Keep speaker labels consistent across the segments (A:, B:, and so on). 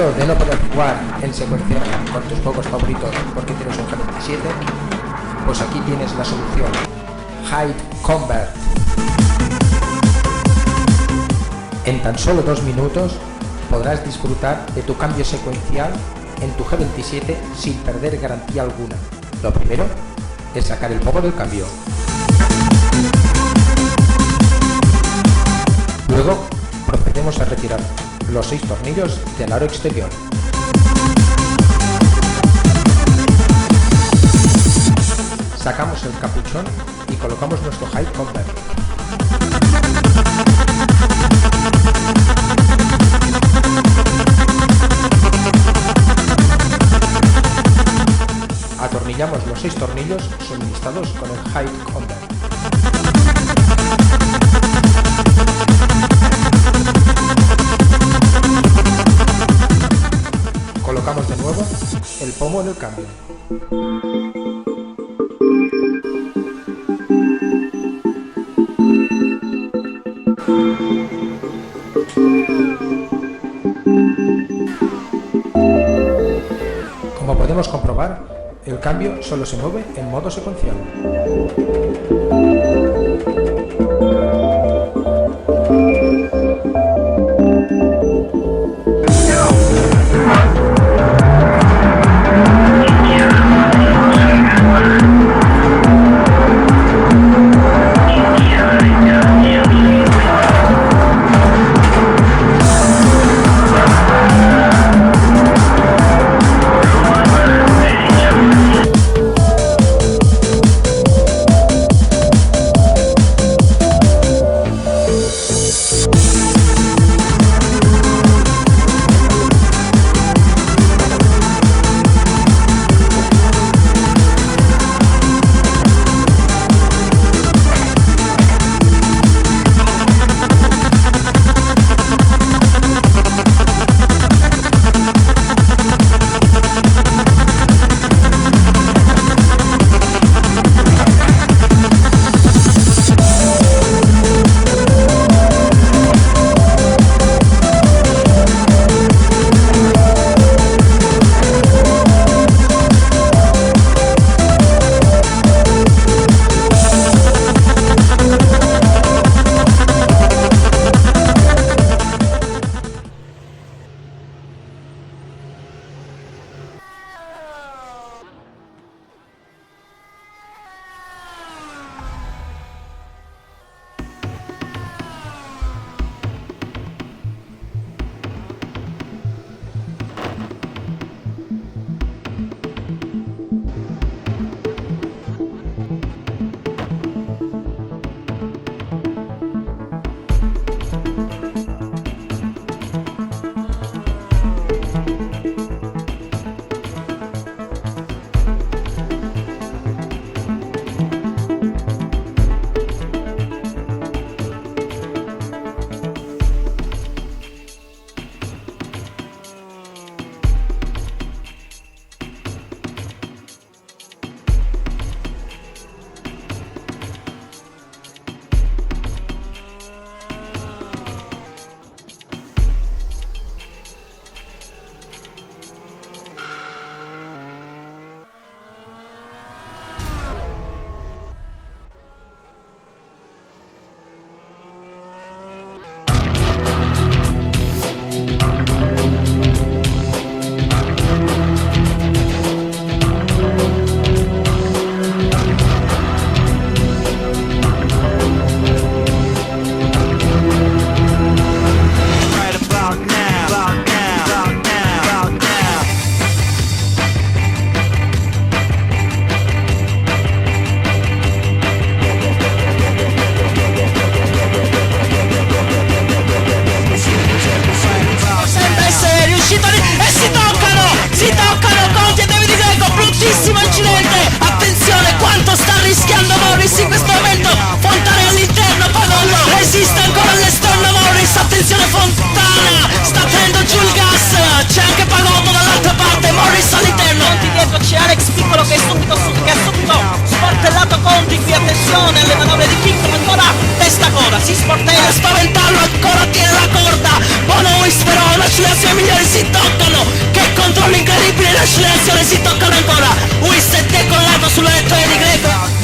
A: De no poder jugar en secuencial con tus juegos favoritos porque tienes un G27, pues aquí tienes la solución: Hide Convert. En tan solo 2 minutos podrás disfrutar de tu cambio secuencial en tu G27 sin perder garantía alguna. Lo primero es sacar el pomo del cambio. Luego procedemos a retirar los 6 tornillos del aro exterior. Sacamos el capuchón y colocamos nuestro Hide Convert. Atornillamos los 6 tornillos suministrados con el Hide Convert. Colocamos de nuevo el pomo en el cambio. Como podemos comprobar, el cambio solo se mueve en modo secuencial.
B: attenzione alle manovre di piccolo, ancora testa coda, si sportello, spaventarlo, ancora tiene la corda, Bonois però l'accelerazione migliore, si toccano, che controllo incredibile, l'accelerazione, si toccano ancora, Wiss è decollato sulla lettoia di Greco.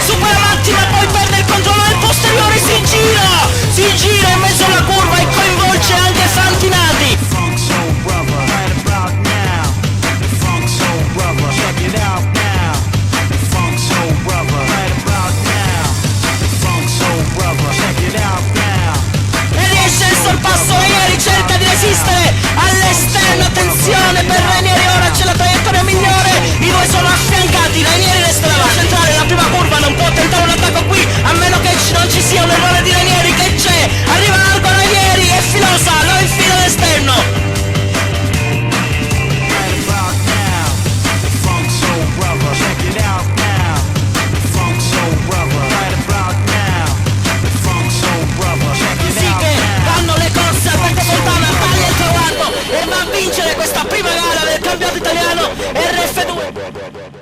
B: Supera avanti ma poi perde il controllo del posteriore, si gira in mezzo alla curva e coinvolge anche Fantinati. E riesce il sorpasso, Ranieri cerca di resistere all'esterno, attenzione per Ranieri, ora c'è la traiettoria migliore, i due sono affiancati, Ranieri resta davanti, centrale la prima curva, non può tentare un attacco qui, a meno che non ci sia un errore di Ranieri, che c'è, arriva largo Ranieri, è filosa, lo infila all'esterno. Così che vanno le corse a Pecco Fontana, taglia il traguardo e va a vincere questa prima gara del campionato italiano rF2.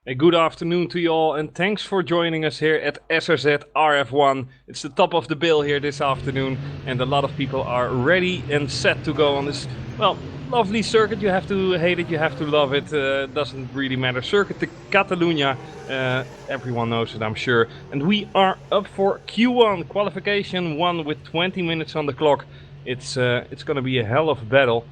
C: A good afternoon to you all, and thanks for joining us here at SRZ rF1. It's the top of the bill here this afternoon, and a lot of people are ready and set to go on this, well, lovely circuit. You have to hate it, you have to love it, doesn't really matter. Circuit de Catalunya, everyone knows it, I'm sure. And we are up for Q1, qualification 1 with 20 minutes on the clock. It's gonna be a hell of a battle.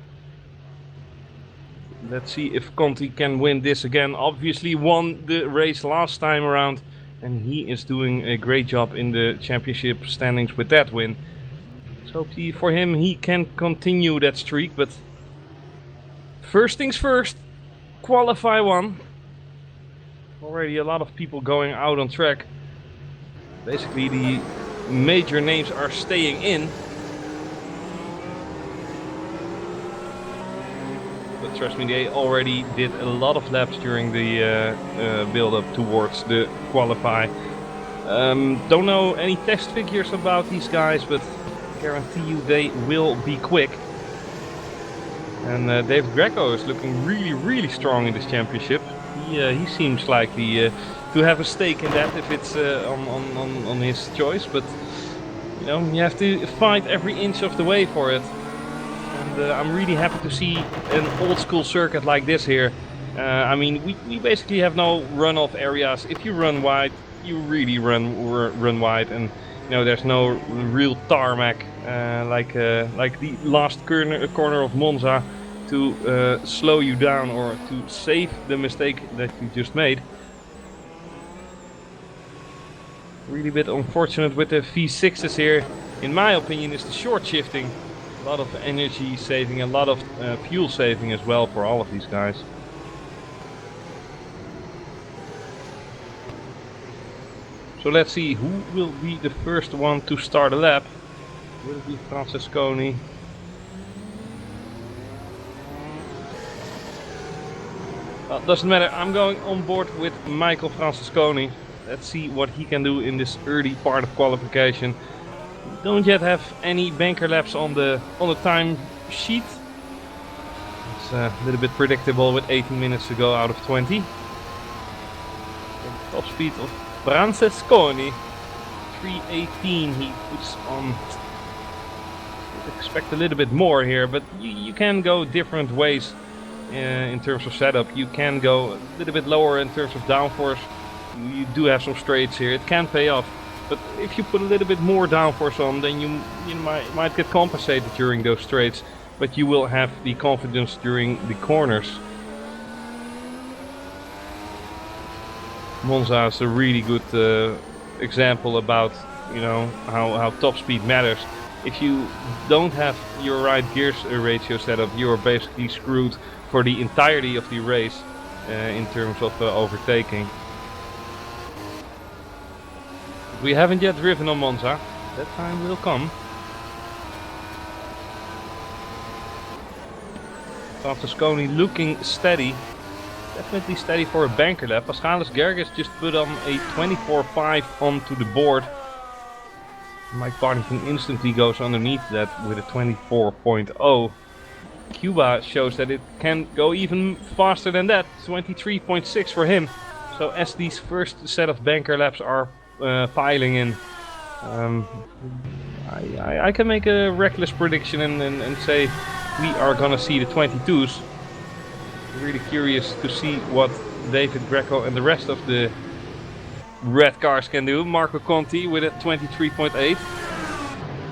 C: Let's see if Conti can win this again. Obviously won the race last time around, and he is doing a great job in the championship standings with that win. So for him, he can continue that streak, but first things first, qualify 1. Already a lot of people going out on track. Basically the major names are staying in. But trust me, they already did a lot of laps during the build-up towards the qualify. Don't know any test figures about these guys, but guarantee you they will be quick. And David Greco is looking really strong in this championship. He seems likely to have a stake in that if it's on his choice, but you know, you have to fight every inch of the way for it. I'm really happy to see an old school circuit like this here. I mean, we basically have no runoff areas. If you run wide, you really run wide, and you know, there's no real tarmac like the last corner of Monza to slow you down or to save the mistake that you just made. Really a bit unfortunate with the V6s here. In my opinion, is the short shifting. A lot of energy saving, a lot of fuel saving as well for all of these guys. So let's see who will be the first one to start a lap. Will it be Francesconi? Well, doesn't matter, I'm going on board with Michael Francesconi. Let's see what he can do in this early part of qualification. Don't yet have any banker laps on the time sheet. It's a little bit predictable with 18 minutes to go out of 20. The top speed of Francesconi, 3:18 he puts on. Expect a little bit more here, but you can go different ways in terms of setup. You can go a little bit lower in terms of downforce. You do have some straights here, it can pay off. But if you put a little bit more downforce on, then you might get compensated during those straights, but you will have the confidence during the corners. Monza is a really good example about, you know, how top speed matters. If you don't have your right gears ratio set up, you are basically screwed for the entirety of the race in terms of overtaking. We haven't yet driven on Monza. That time will come. Francesconi looking steady. Definitely steady for a banker lap. Paschalis Gerges just put on a 24.5 onto the board. Mike Partington instantly goes underneath that with a 24.0. Cuba shows that it can go even faster than that. 23.6 for him. So as these first set of banker laps are piling in, I can make a reckless prediction and say we are gonna see the 22s. Really curious to see what David Greco and the rest of the red cars can do. Marco Conti with a 23.8.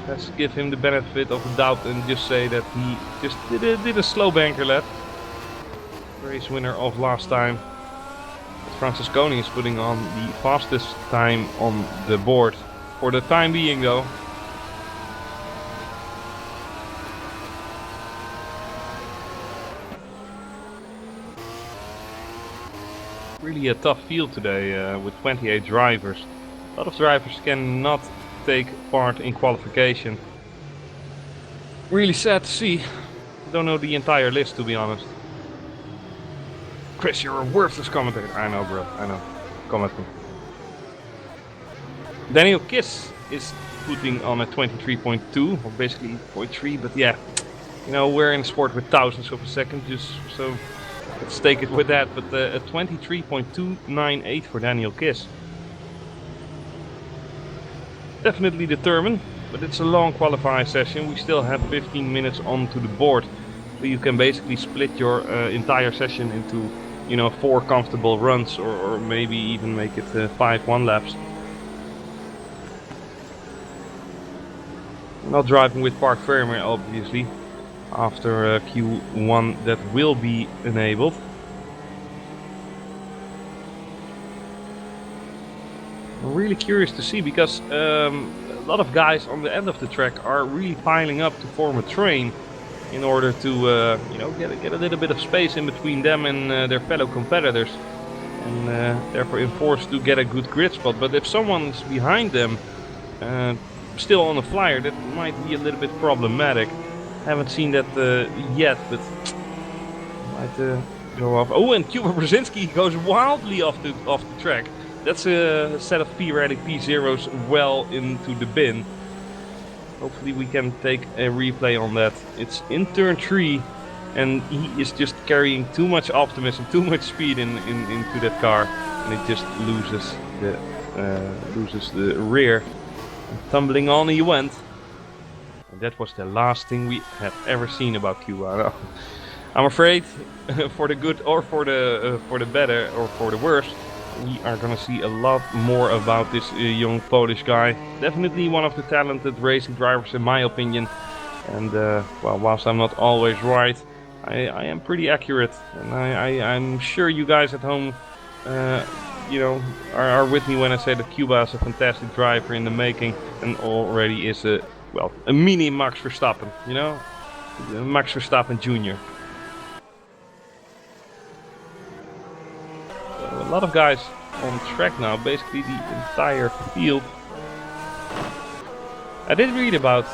C: Let's give him the benefit of the doubt and just say that he just did a slow banker lap. Race winner of last time. Francesconi is putting on the fastest time on the board for the time being though. Really a tough field today with 28 drivers. A lot of drivers cannot take part in qualification. Really sad to see. Don't know the entire list, to be honest. Chris, you're a worthless commentator. I know, bro. I know. Come at me. Daniel Kiss is putting on a 23.2, or basically 0.3, but yeah. You know, we're in a sport with thousands of a second, just so let's take it with that. But a 23.298 for Daniel Kiss. Definitely determined, but it's a long qualifying session. We still have 15 minutes onto the board, so you can basically split your entire session into, you know, 4 comfortable runs, or maybe even make it 5 one laps. Not driving with park firmware, obviously. After Q1 that will be enabled. I'm really curious to see, because a lot of guys on the end of the track are really piling up to form a train in order to you know, get a little bit of space in between them and their fellow competitors, and therefore enforced to get a good grid spot. But if someone's behind them still on the flyer, that might be a little bit problematic. Haven't seen that yet, but might go off. Oh, and Cuba Brzezinski goes wildly off the track. That's a set of Pirelli P0s well into the bin. Hopefully we can take a replay on that. It's in turn 3, and he is just carrying too much optimism, too much speed into that car, and it just loses the rear. And tumbling on he went. And that was the last thing we have ever seen about Cuba. I'm afraid, for the good or for the better or for the worse, we are gonna see a lot more about this young Polish guy. Definitely one of the talented racing drivers in my opinion. And well, whilst I'm not always right, I am pretty accurate. And I'm sure you guys at home you know, are with me when I say that Cuba is a fantastic driver in the making, and already is a, well, a mini Max Verstappen, you know, Max Verstappen Jr. So a lot of guys on track now, basically the entire field. I did read about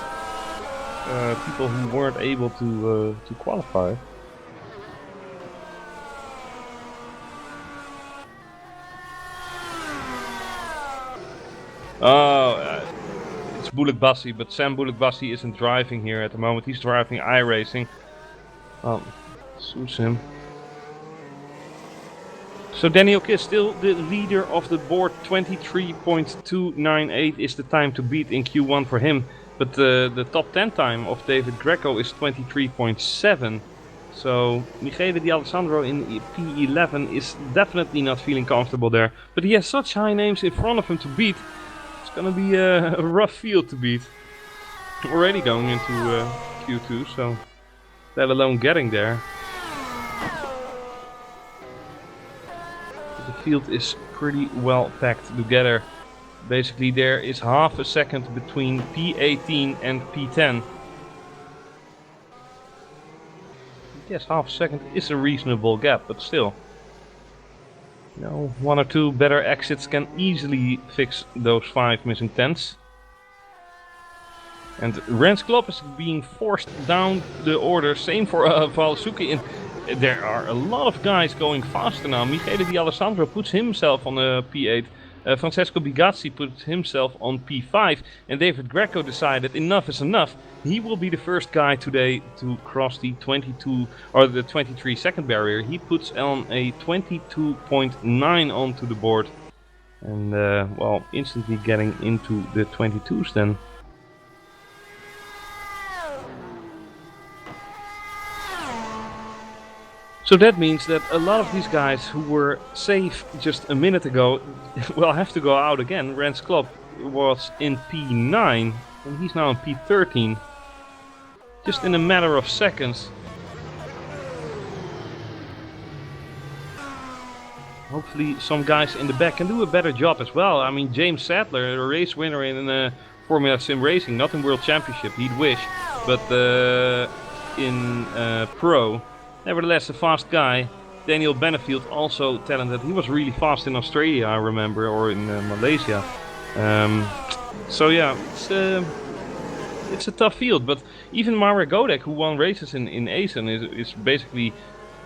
C: people who weren't able to qualify. Oh, it's Bullock Bassi, but Sam Bullock Bassi isn't driving here at the moment. He's driving iRacing. Suits him. So Daniel Kiss still the leader of the board. 23.298 is the time to beat in Q1 for him. But the top 10 time of David Greco is 23.7. So Michele D'Alessandro in P11 is definitely not feeling comfortable there. But he has such high names in front of him to beat. It's gonna be a rough field to beat. Already going into Q2, so let alone getting there. The field is pretty well packed together. Basically there is half a second between P18 and P10. Yes, half a second is a reasonable gap, but still. You know, 1 or 2 better exits can easily fix those 5 missing tenths. And Rens Klopp is being forced down the order, same for Valsuki. And there are a lot of guys going faster now. Michele D'Alessandro puts himself on a P8. Francesco Bigazzi put himself on P5, and David Greco decided enough is enough. He will be the first guy today to cross the 22 or the 23 second barrier. He puts on a 22.9 onto the board, and well, instantly getting into the 22s then. So that means that a lot of these guys who were safe just a minute ago will have to go out again. Rens Klopp was in P9 and he's now in P13. Just in a matter of seconds. Hopefully some guys in the back can do a better job as well. I mean, James Sadler, a race winner in Formula Sim Racing, not in World Championship, he'd wish, but in Pro. Nevertheless, a fast guy. Daniel Benefield, also talented. He was really fast in Australia, I remember, or in Malaysia. So yeah, it's a tough field. But even Marek Godek, who won races in ASEN, is basically,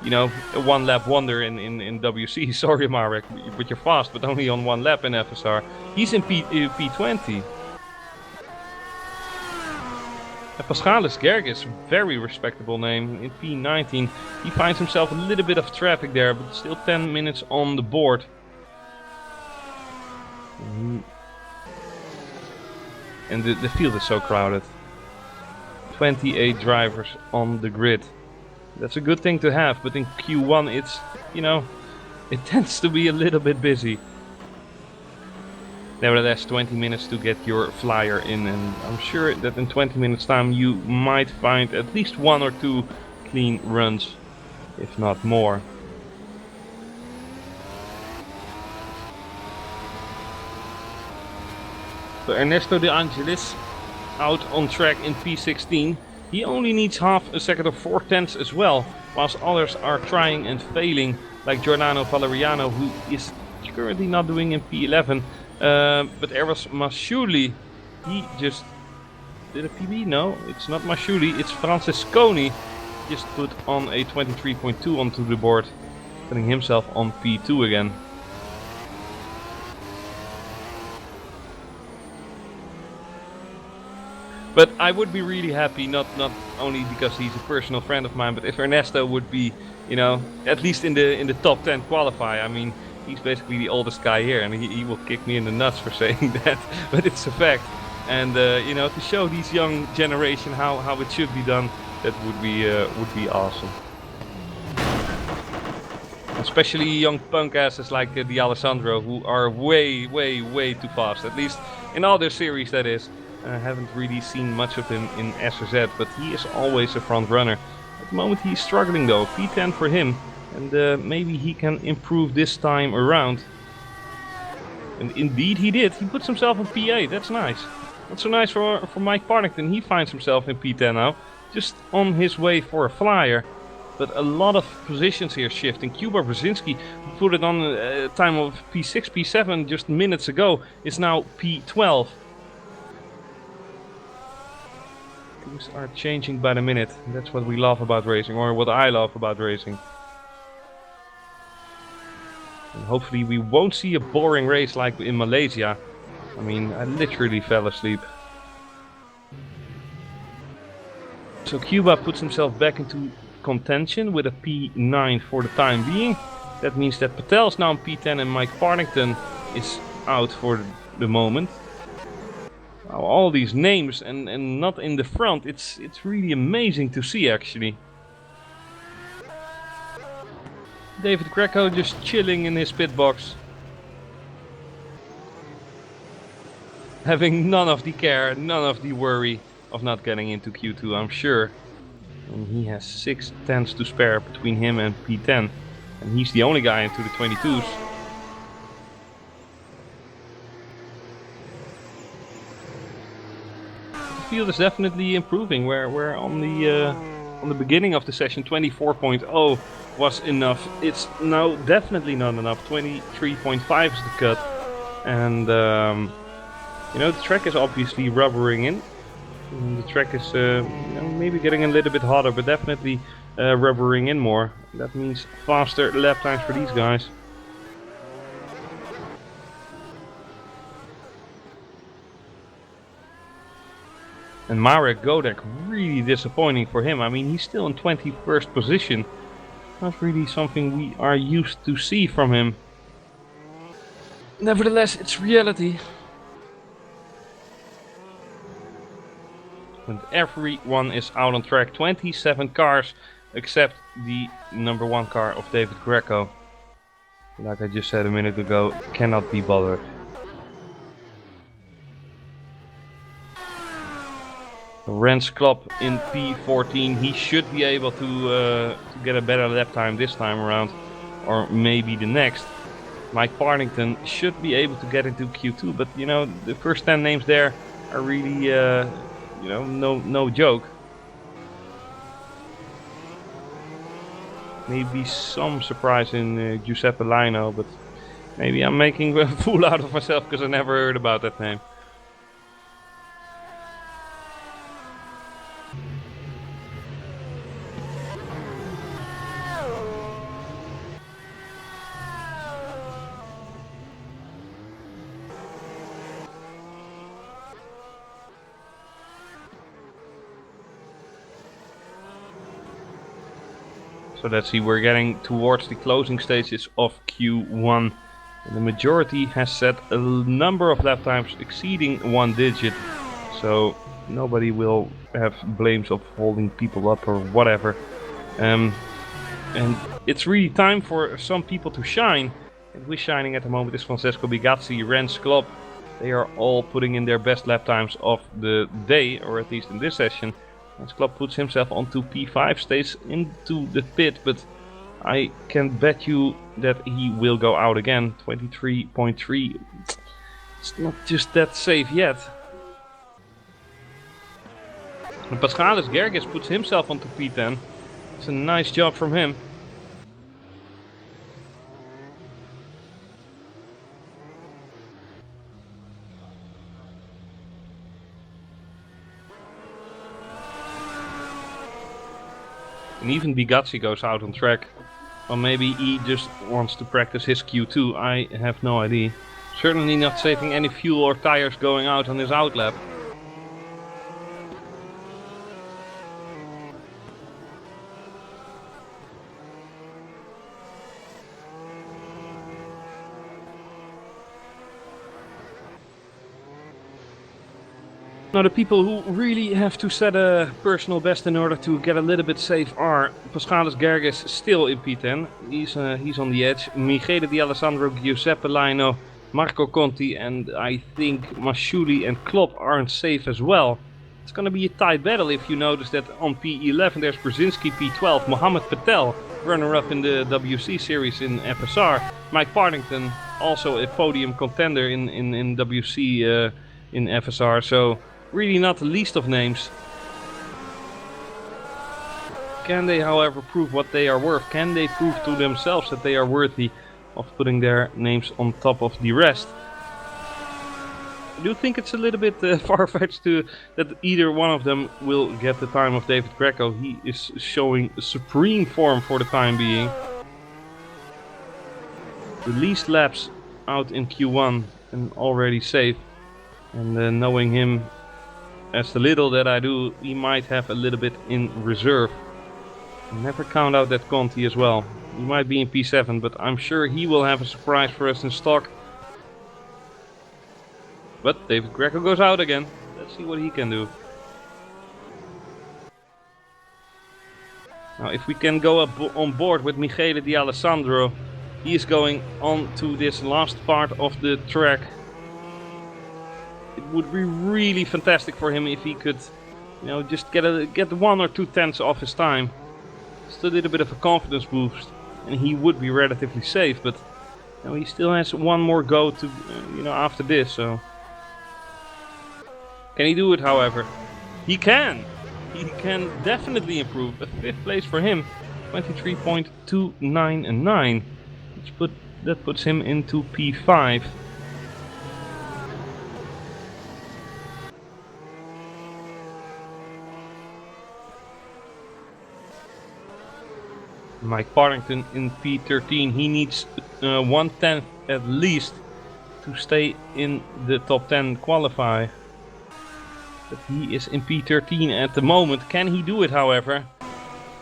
C: you know, a one-lap wonder in WC. Sorry, Marek, but you're fast, but only on 1 lap in FSR. He's in P20. Paschalis Gergis, very respectable name, in P19. He finds himself a little bit of traffic there, but still 10 minutes on the board. And the field is so crowded. 28 drivers on the grid. That's a good thing to have, but in Q1 it's, you know, it tends to be a little bit busy. Nevertheless, 20 minutes to get your flyer in, and I'm sure that in 20 minutes time you might find at least 1 or 2 clean runs, if not more. So Ernesto De Angelis out on track in P16. He only needs half a second or 4/10 as well, whilst others are trying and failing, like Giordano Valeriano, who is currently not doing in P11. But Eros Masciuli, he just did a PB? No, it's not Masciuli, it's Francesconi. Just put on a 23.2 onto the board, putting himself on P2 again. But I would be really happy, not only because he's a personal friend of mine, but if Ernesto would be, you know, at least in the top 10 qualify. I mean, he's basically the oldest guy here, and he will kick me in the nuts for saying that, but it's a fact. And you know, to show this young generation how it should be done, that would be awesome. Especially young punk asses like the Alessandro, who are way too fast. At least in all their series, that is. I haven't really seen much of him in SRZ, but he is always a front runner. At the moment he's struggling though, P10 for him, and maybe he can improve this time around. And indeed he did, he puts himself in P8, that's nice. Not so nice for Mike Partington, he finds himself in P10 now, just on his way for a flyer. But a lot of positions here shifting. Cuba Brzezinski, who put it on a time of P6, P7 just minutes ago, is now P12. Things are changing by the minute. That's what we love about racing, or what I love about racing. And hopefully we won't see a boring race like in Malaysia. I mean, I literally fell asleep. So Cuba puts himself back into contention with a P9 for the time being. That means that Patel's now in P10 and Mike Partington is out for the moment. All these names and not in the front, it's really amazing to see actually. David Greco just chilling in his pit box, having none of the care, none of the worry of not getting into Q2, I'm sure. And he has 6/10 to spare between him and P10, and he's the only guy into the 22s. The field is definitely improving. Where on the beginning of the session 24.0 was enough, it's now definitely not enough. 23.5 is the cut, and you know, the track is obviously rubbering in. And the track is you know, maybe getting a little bit hotter, but definitely rubbering in more. That means faster lap times for these guys. And Marek Godek, really disappointing for him. I mean, he's still in 21st position. Not really something we are used to see from him. Nevertheless, it's reality. And everyone is out on track. 27 cars, except the number 1 car of David Greco. Like I just said a minute ago, cannot be bothered. Rens Klopp in P14, he should be able to get a better lap time this time around, or maybe the next. Mike Partington should be able to get into Q2, but you know, the first 10 names there are really, you know, no joke. Maybe some surprise in Giuseppe Lino, but maybe I'm making a fool out of myself because I never heard about that name. So let's see, we're getting towards the closing stages of Q1. And the majority has set a number of lap times exceeding 1 digit. So nobody will have blames of holding people up or whatever. And it's really time for some people to shine. And who is shining at the moment is Francesco Bigazzi, Rens Klopp. They are all putting in their best lap times of the day, or at least in this session. Rens Klopp puts himself onto P5, stays into the pit, but I can bet you that he will go out again. 23.3. It's not just that safe yet. And Paschalis Gergis puts himself onto P10. It's a nice job from him. And even Bigazzi goes out on track. Or maybe he just wants to practice his Q2, I have no idea. Certainly not saving any fuel or tires going out on his outlap. Now the people who really have to set a personal best in order to get a little bit safe are Paschalis Gergis still in P10. He's on the edge. Michele Di Alessandro, Giuseppe Laino, Marco Conti and I think Masciuli and Klopp aren't safe as well. It's gonna be a tight battle if you notice that on P11 there's Brzezinski, P12, Mohammed Patel, runner-up in the WC series in FSR, Mike Partington, also a podium contender in WC in FSR, so really not the least of names. Can they, however, prove what they are worth? Can they prove to themselves that they are worthy of putting their names on top of the rest? I do think it's a little bit far-fetched that either one of them will get the time of David Greco. He is showing supreme form for the time being. The least laps out in Q1 and already safe. And knowing him as the little that I do, he might have a little bit in reserve. Never count out that Conti as well. He might be in P7, but I'm sure he will have a surprise for us in stock. But David Greco goes out again. Let's see what he can do. Now if we can go up on board with Michele Di Alessandro, he is going on to this last part of the track. It would be really fantastic for him if he could, you know, just get 1 or 2 tenths off his time. Just a little bit of a confidence boost, and he would be relatively safe. But you know, he still has one more go to, after this. So can he do it? However, he can. He can definitely improve. A 5th place for him, 23.299. That puts him into P5. Mike Partington in P13, he needs 1/10 at least to stay in the top 10 qualify. But he is in P13 at the moment. Can he do it, however?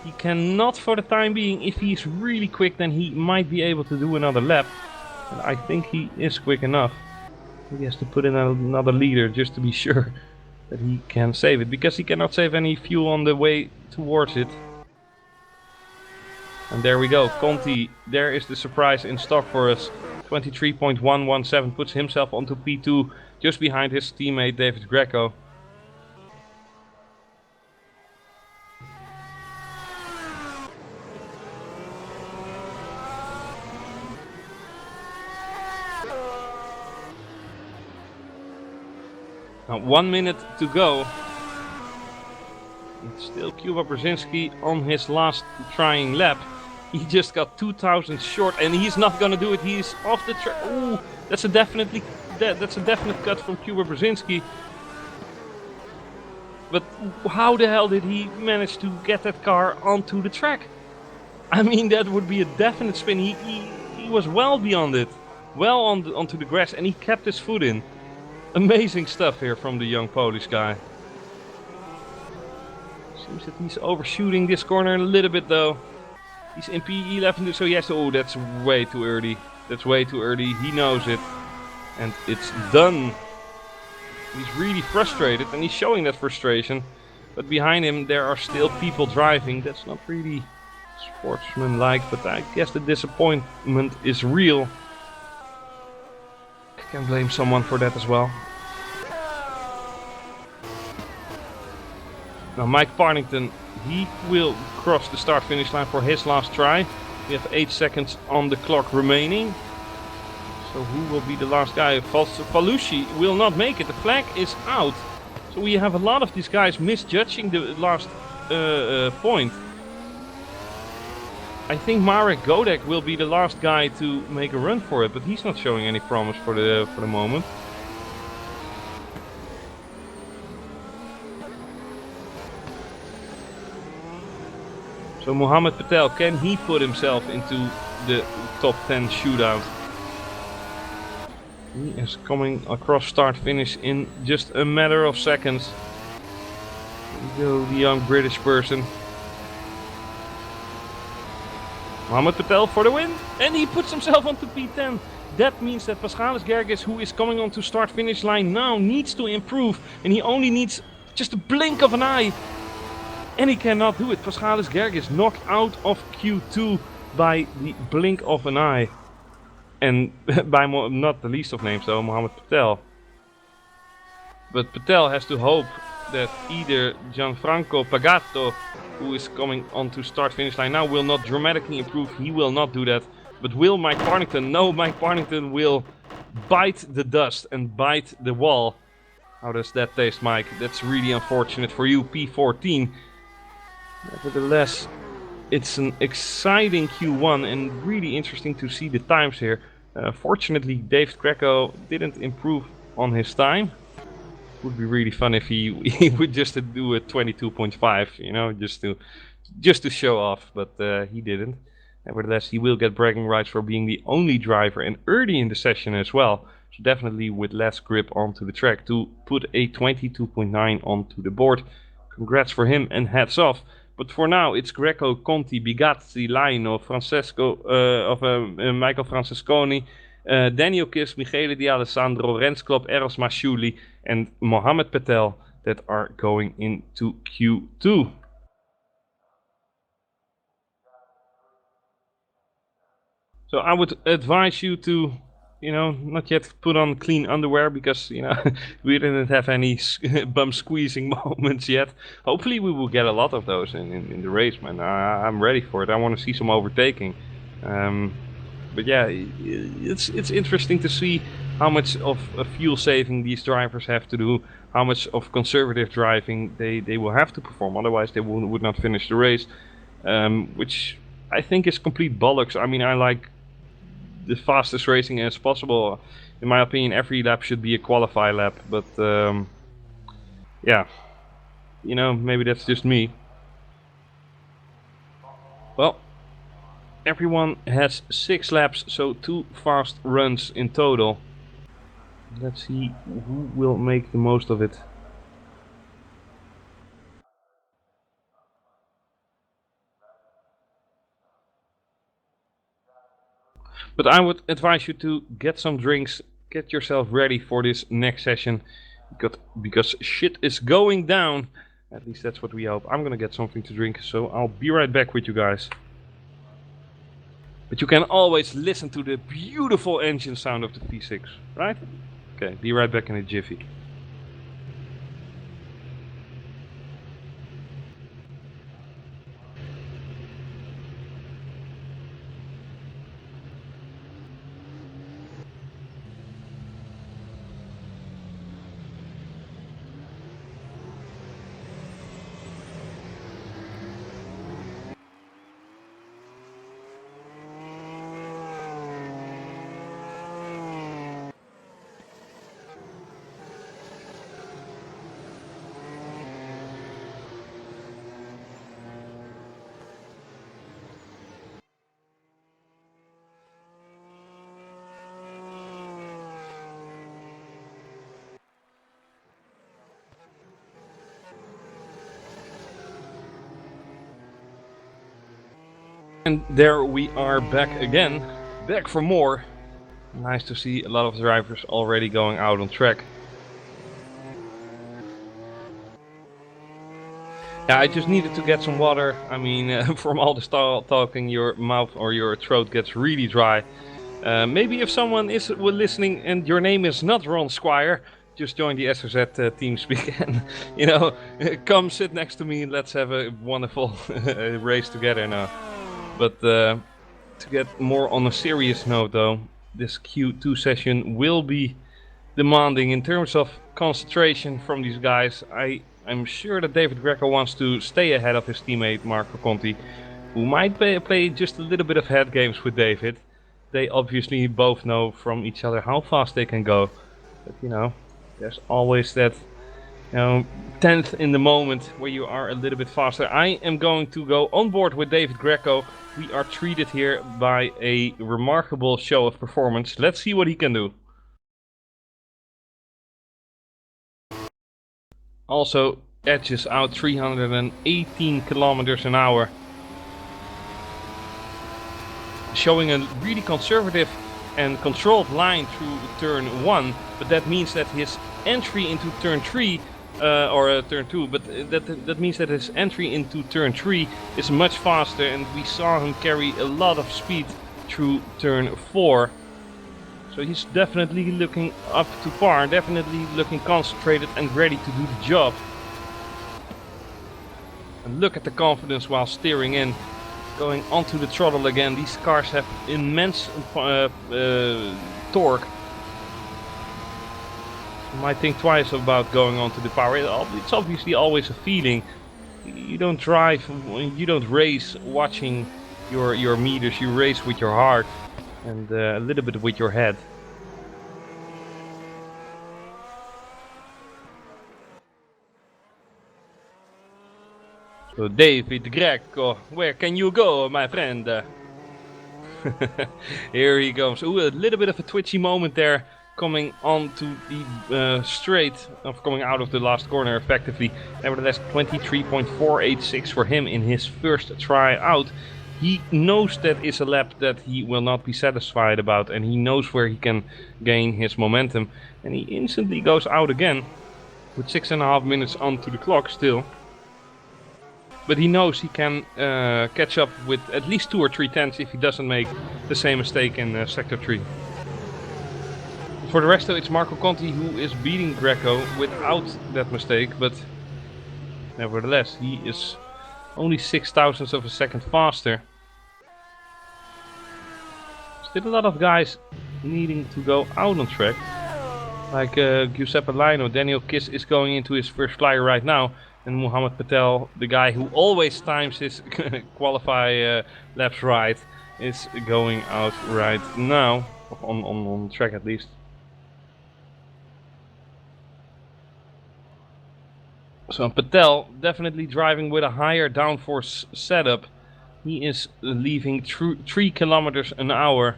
C: He cannot for the time being. If he's really quick, then he might be able to do another lap. And I think he is quick enough. He has to put in another leader just to be sure that he can save it, because he cannot save any fuel on the way towards it. And there we go, Conti, there is the surprise in stock for us. 23.117 puts himself onto P2, just behind his teammate David Greco. Now 1 minute to go. It's still Kuba Brzezinski on his last trying lap. He just got 2,000 short, and he's not gonna do it. He's off the track. Ooh, that's a definite cut from Kuba Brzezinski. But how the hell did he manage to get that car onto the track? I mean, that would be a definite spin. He was well beyond it, well onto the grass, and he kept his foot in. Amazing stuff here from the young Polish guy. Seems that he's overshooting this corner a little bit though. He's in P11, so he has to... Oh, that's way too early. That's way too early. He knows it. And it's done. He's really frustrated, and he's showing that frustration. But behind him, there are still people driving. That's not really sportsman-like, but I guess the disappointment is real. I can blame someone for that as well. Now Mike Partington, he will cross the start-finish line for his last try. We have 8 seconds on the clock remaining. So who will be the last guy? Falucci will not make it. The flag is out. So we have a lot of these guys misjudging the last point. I think Marek Godek will be the last guy to make a run for it, but he's not showing any promise for the moment. So Mohammed Patel, can he put himself into the top 10 shootout? He is coming across start-finish in just a matter of seconds. Here we go, the young British person. Mohammed Patel for the win, and he puts himself onto P10. That means that Paschalis Gergis, who is coming onto start-finish line now, needs to improve, and he only needs just a blink of an eye. And he cannot do it. Paschalis Gergis knocked out of Q2 by the blink of an eye. And by not the least of names though, Mohammed Patel. But Patel has to hope that either Gianfranco Pagato, who is coming onto start-finish line now, will not dramatically improve. He will not do that. But will Mike Partington? No, Mike Partington will bite the dust and bite the wall. How does that taste, Mike? That's really unfortunate for you, P14. Nevertheless, it's an exciting Q1 and really interesting to see the times here. Fortunately, David Greco didn't improve on his time. Would be really fun if he would just do a 22.5, you know, just to show off, but he didn't. Nevertheless, he will get bragging rights for being the only driver and early in the session as well. So definitely with less grip onto the track to put a 22.9 onto the board. Congrats for him and hats off. But for now, it's Greco, Conti, Bigazzi, Laino, Michael Francesconi, Daniel Kiss, Michele Di Alessandro, Rens Klopp, Eros Masciuli and Mohammed Patel that are going into Q2. So I would advise you to, you know, not yet put on clean underwear because, you know, we didn't have any bum squeezing moments yet. Hopefully we will get a lot of those in the race, man. I'm ready for it. I want to see some overtaking. But yeah, it's interesting to see how much of a fuel saving these drivers have to do, how much of conservative driving they will have to perform, otherwise they would not finish the race, which I think is complete bollocks. I mean, I like the fastest racing as possible. In my opinion, every lap should be a qualify lap, but yeah, you know, maybe that's just me. Well, everyone has 6 laps, so 2 fast runs in total. Let's see who will make the most of it. But I would advise you to get some drinks, get yourself ready for this next session, because shit is going down. At least that's what we hope. I'm gonna get something to drink, so I'll be right back with you guys. But you can always listen to the beautiful engine sound of the V6, right? Okay, be right back in a jiffy. And there we are back again, back for more. Nice to see a lot of drivers already going out on track. Yeah, I just needed to get some water. I mean, from all the talking, your mouth or your throat gets really dry. Maybe if someone is listening and your name is not Ron Squire, just join the SRZ TeamSpeak and, you know, come sit next to me and let's have a wonderful race together now. But to get more on a serious note though, this Q2 session will be demanding in terms of concentration from these guys. I'm sure that David Greco wants to stay ahead of his teammate Marco Conti, who might play just a little bit of head games with David. They obviously both know from each other how fast they can go, but you know, there's always that, you know, 10th in the moment where you are a little bit faster. I am going to go on board with David Greco. We are treated here by a remarkable show of performance. Let's see what he can do. Also edges out 318 kilometers an hour. Showing a really conservative and controlled line through turn 1, but that means that his entry into turn 3 or turn 2, but that means that his entry into turn 3 is much faster, and we saw him carry a lot of speed through turn 4. So he's definitely looking up to par, definitely looking concentrated and ready to do the job. And look at the confidence while steering in, going onto the throttle again. These cars have immense torque. You might think twice about going onto the power. It's obviously always a feeling. You don't drive, you don't race watching your meters, you race with your heart and a little bit with your head. So David Greco, where can you go, my friend? Here he comes. Ooh, a little bit of a twitchy moment there, coming onto the straight, of coming out of the last corner effectively. Nevertheless, 23.486 for him in his first try out. He knows that is a lap that he will not be satisfied about, and he knows where he can gain his momentum. And he instantly goes out again, with 6.5 minutes onto the clock still. But he knows he can catch up with at least 2 or 3 tenths if he doesn't make the same mistake in Sector 3. For the rest though, it's Marco Conti who is beating Greco without that mistake, but nevertheless he is only 0.06 of a second faster. Still a lot of guys needing to go out on track, like Giuseppe Lino. Daniel Kiss is going into his first flyer right now, and Muhammad Patel, the guy who always times his qualify laps right, is going out right now, on track at least. So Patel definitely driving with a higher downforce setup. He is leaving 3 kilometers an hour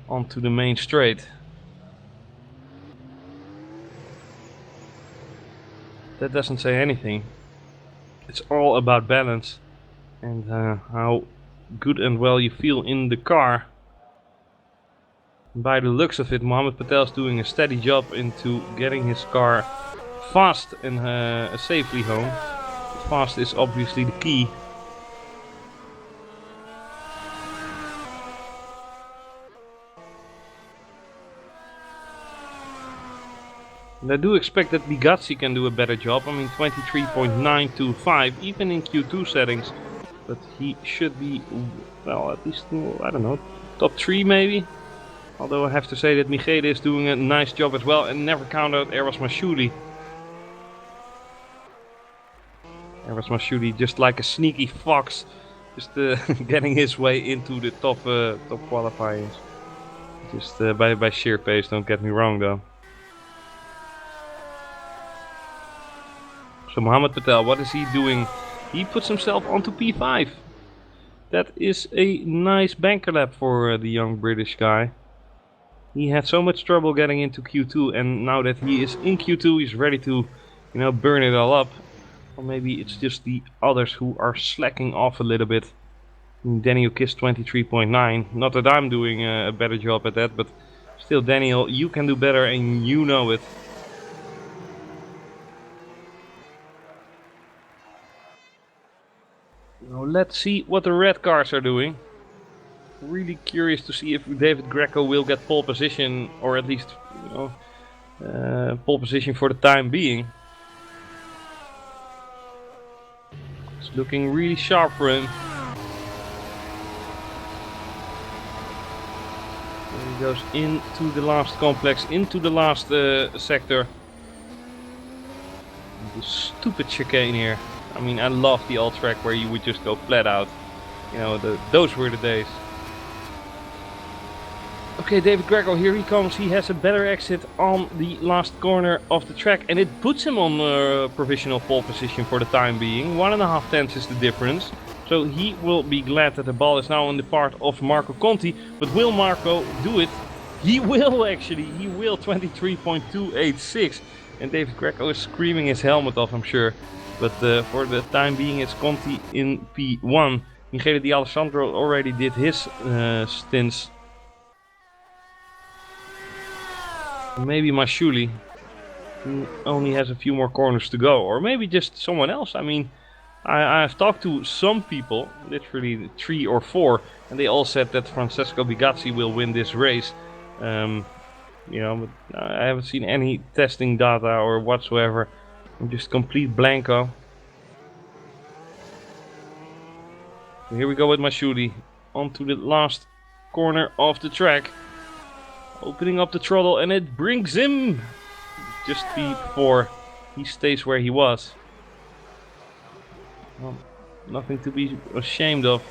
C: onto the main straight. That doesn't say anything. It's all about balance and how good and well you feel in the car. By the looks of it, Mohammed Patel is doing a steady job into getting his car fast and safely home. Fast is obviously the key. And I do expect that Bigazzi can do a better job. I mean, 23.925 even in Q2 settings, but he should be, well, at least, I don't know, top 3 maybe. Although I have to say that Michele is doing a nice job as well, and never count out Eros Mashouli. Eros Mashouli, just like a sneaky fox, just getting his way into the top qualifiers. Just by sheer pace, don't get me wrong though. So Mohammed Patel, what is he doing? He puts himself onto P5. That is a nice banker lap for the young British guy. He had so much trouble getting into Q2, and now that he is in Q2, he's ready to, you know, burn it all up. Or maybe it's just the others who are slacking off a little bit. Daniel Kiss 23.9. Not that I'm doing a better job at that, but still, Daniel, you can do better and you know it. Now let's see what the red cars are doing. Really curious to see if David Greco will get pole position, or at least, pole position for the time being. It's looking really sharp for him. He goes into the last complex, into the last sector. The stupid chicane here. I mean, I love the old track where you would just go flat out. You know, those were the days. Okay, David Greco, here he comes. He has a better exit on the last corner of the track, and it puts him on provisional pole position for the time being. 1.5 tenths is the difference. So he will be glad that the ball is now on the part of Marco Conti. But will Marco do it? He will actually. He will. 23.286. And David Greco is screaming his helmet off, I'm sure. But for the time being, it's Conti in P1. Michele D'Alessandro already did his stints. Maybe Masciuli, who only has a few more corners to go. Or maybe just someone else. I mean, I've talked to some people, literally 3 or 4, and they all said that Francesco Bigazzi will win this race. But I haven't seen any testing data or whatsoever. I'm just complete blanco. So here we go with Masciuli onto the last corner of the track, opening up the throttle, and it brings him just before he stays where he was. Well, nothing to be ashamed of.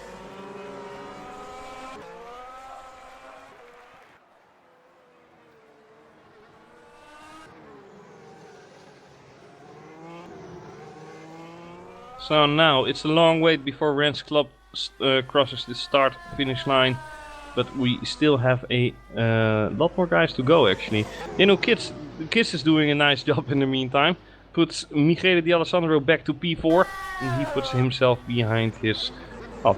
C: So now it's a long wait before Rens Club crosses the start finish line, but we still have a lot more guys to go actually. You know, Kiss is doing a nice job in the meantime. Puts Michele D'Alessandro back to P4, and he puts himself behind his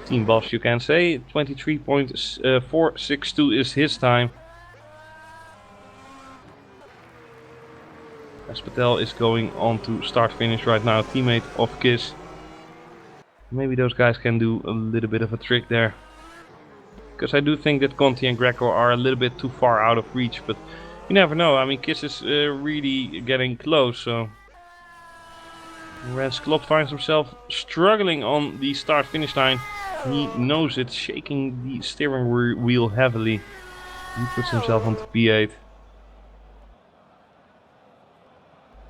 C: team boss, you can say. 23.462 is his time. As Patel is going on to start finish right now, teammate of Kiss. Maybe those guys can do a little bit of a trick there. Because I do think that Conti and Greco are a little bit too far out of reach, but you never know. I mean, Kiss is really getting close, so... Rens Club finds himself struggling on the start finish line. He knows it, shaking the steering wheel heavily. He puts himself onto P8.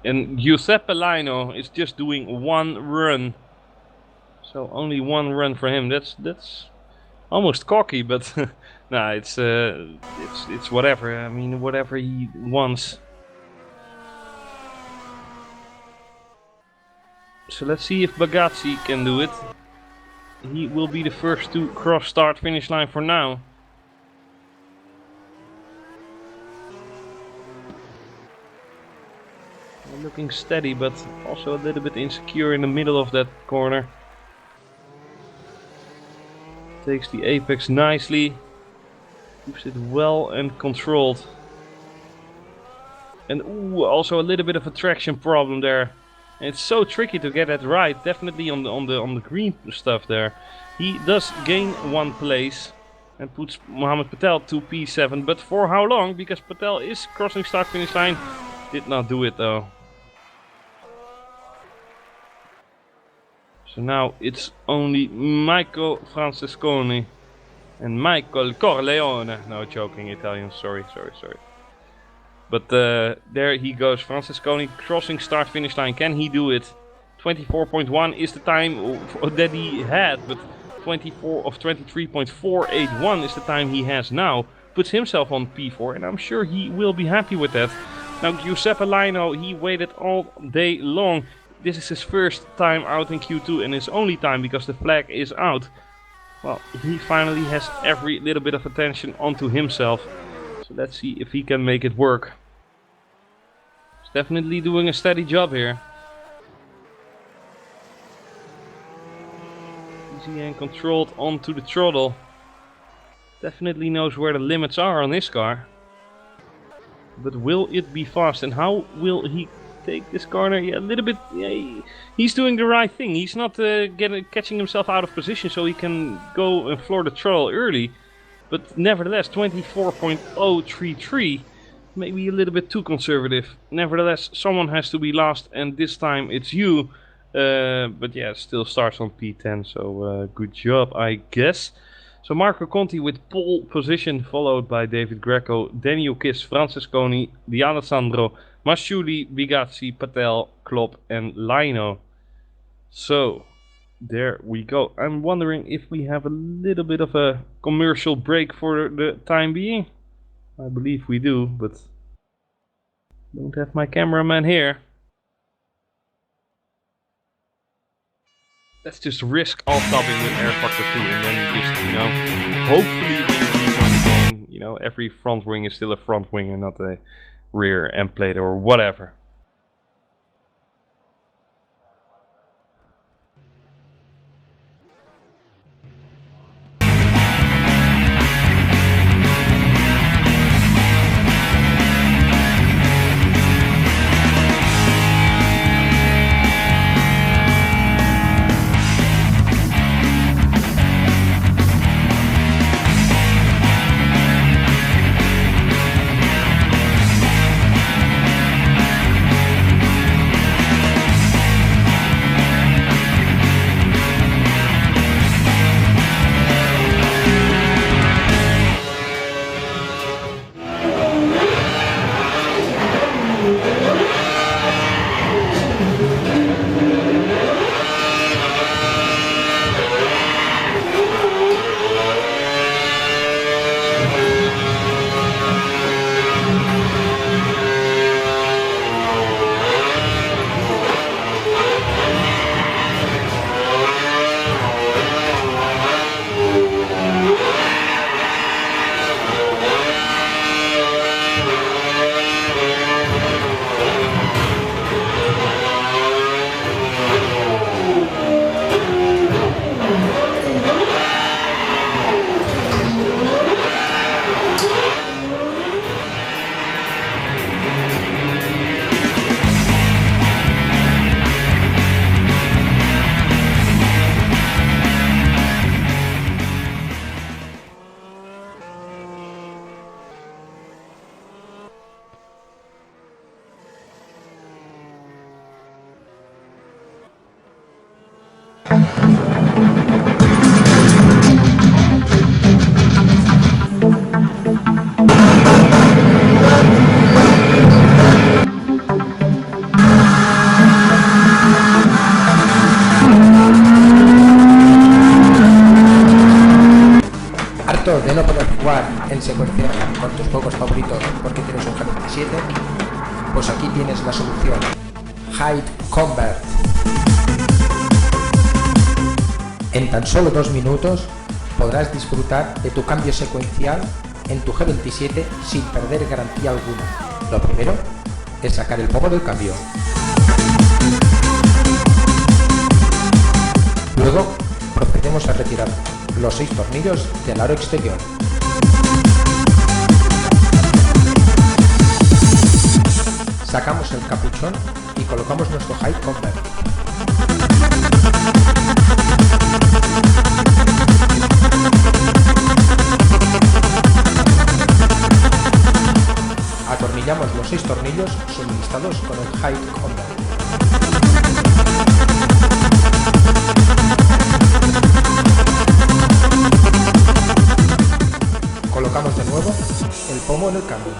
C: And Giuseppe Laino is just doing one run. So only one run for him. That's almost cocky, but nah, it's whatever. I mean, whatever he wants. So let's see if Bigazzi can do it. He will be the first to cross start finish line for now. Looking steady, but also a little bit insecure in the middle of that corner. Takes the apex nicely. Keeps it well and controlled. And also a little bit of a traction problem there. And it's so tricky to get that right. Definitely on the green stuff there. He does gain 1 place and puts Mohamed Patel to P7. But for how long? Because Patel is crossing start finish line. Did not do it though. So now it's only Michael Francesconi and Michael Corleone. No, joking, Italian. Sorry. But there he goes, Francesconi crossing start finish line. Can he do it? 24.1 is the time that he had, but 23.481 is the time he has now. Puts himself on P4, and I'm sure he will be happy with that. Now Giuseppe Laino, he waited all day long. This is his first time out in Q2 and his only time because the flag is out. Well, he finally has every little bit of attention onto himself. So let's see if he can make it work. He's definitely doing a steady job here. easy and controlled onto the throttle. Definitely knows where the limits are on this car. But will it be fast, and how will he take this corner? Yeah, a little bit. Yeah, he's doing the right thing. He's not catching himself out of position, so he can go and floor the throttle early. But nevertheless, 24.033, maybe a little bit too conservative. Nevertheless, someone has to be last, and this time it's you. But yeah, it still starts on P10, so good job, I guess. So Marco Conti with pole position, followed by David Greco, Daniel Kiss, Francesconi, D'Alessandro, Masciuli, Bigazzi, Patel, Klopp and Lino. So there we go. I'm wondering if we have a little bit of a commercial break for the time being. I believe we do, but don't have my cameraman here. Let's just risk all stopping with rFactor2 and then just, hopefully we can, every front wing is still a front wing and not a rear end plate or whatever.
A: De no poder jugar en secuencia con tus juegos favoritos porque tienes un G27, pues aquí tienes la solución. Hide Convert. En tan solo 2 minutos podrás disfrutar de tu cambio secuencial en tu G27 sin perder garantía alguna. Lo primero es sacar el pomo del cambio. Luego procedemos a retirar los 6 tornillos del aro exterior. Sacamos el capuchón y colocamos nuestro Hide Convert. Atornillamos los 6 tornillos suministrados con el Hide Convert. Colocamos de nuevo el pomo en el cambio.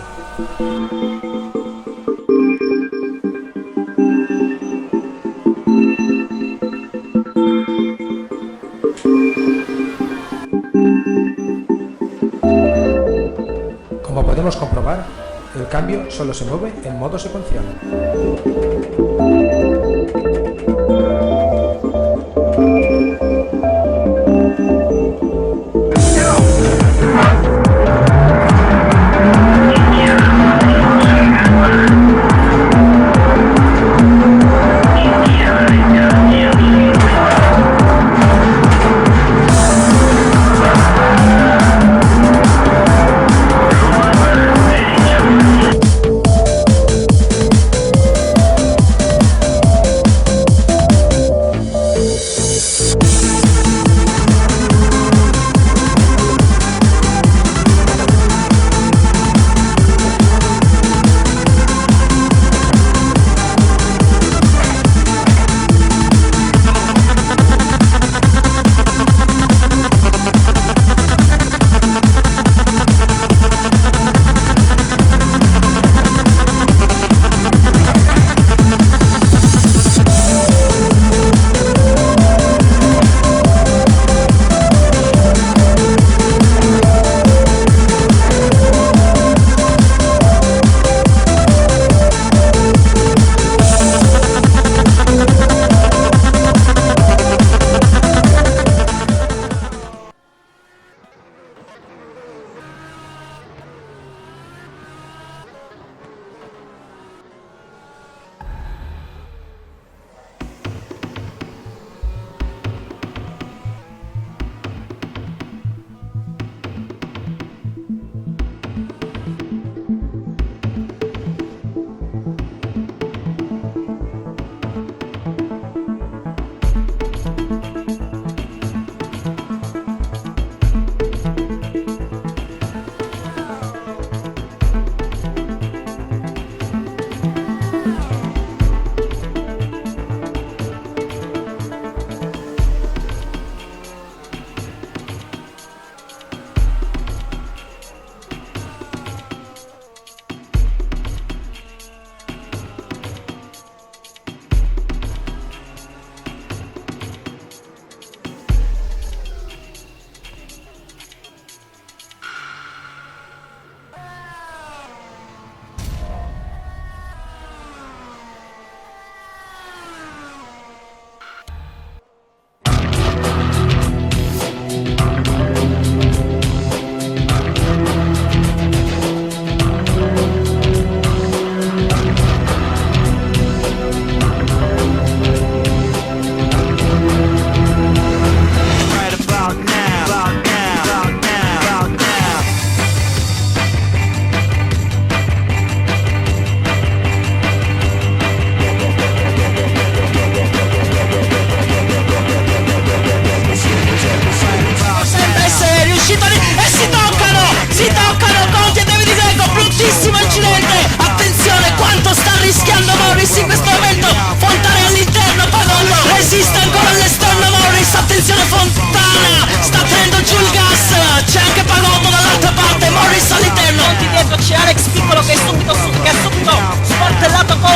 A: Como podemos comprobar, el cambio solo se mueve en modo secuencial.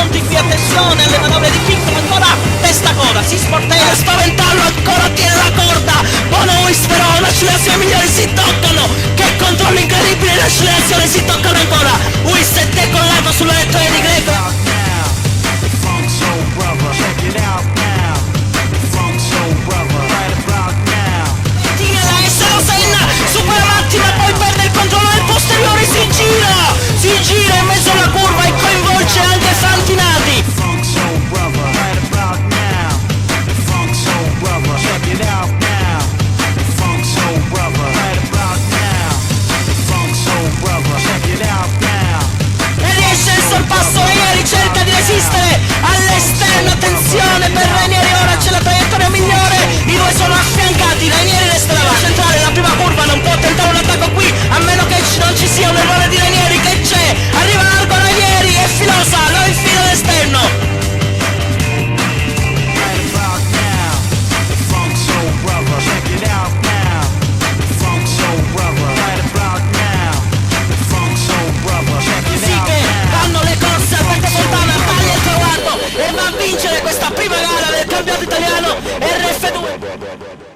B: pronti qui, attenzione alle manovre di Picco, ancora testa coda, si sportella, spaventarlo, ancora tiene la corda, Bono Wiss però, l'accelerazione migliore, si toccano, che controllo incredibile, l'accelerazione, si toccano ancora, Wiss è decollato sulla lettoia di Greco. Supera Matti ma poi perde il controllo del posteriore, si gira in mezzo alla curva e coinvolge anche Fantinati. E riesce il sorpasso, Ranieri cerca di resistere all'esterno, attenzione per Ranieri, ora c'è la traiettoria migliore, i due sono affiancati, Ranieri resta davanti, centrale la prima curva, non può tentare un attacco qui, a meno che non ci sia un errore di Ranieri, che c'è, arriva largo Ranieri, è filosa, lo infila all'esterno. E va a vincere questa prima gara del campionato italiano rF2.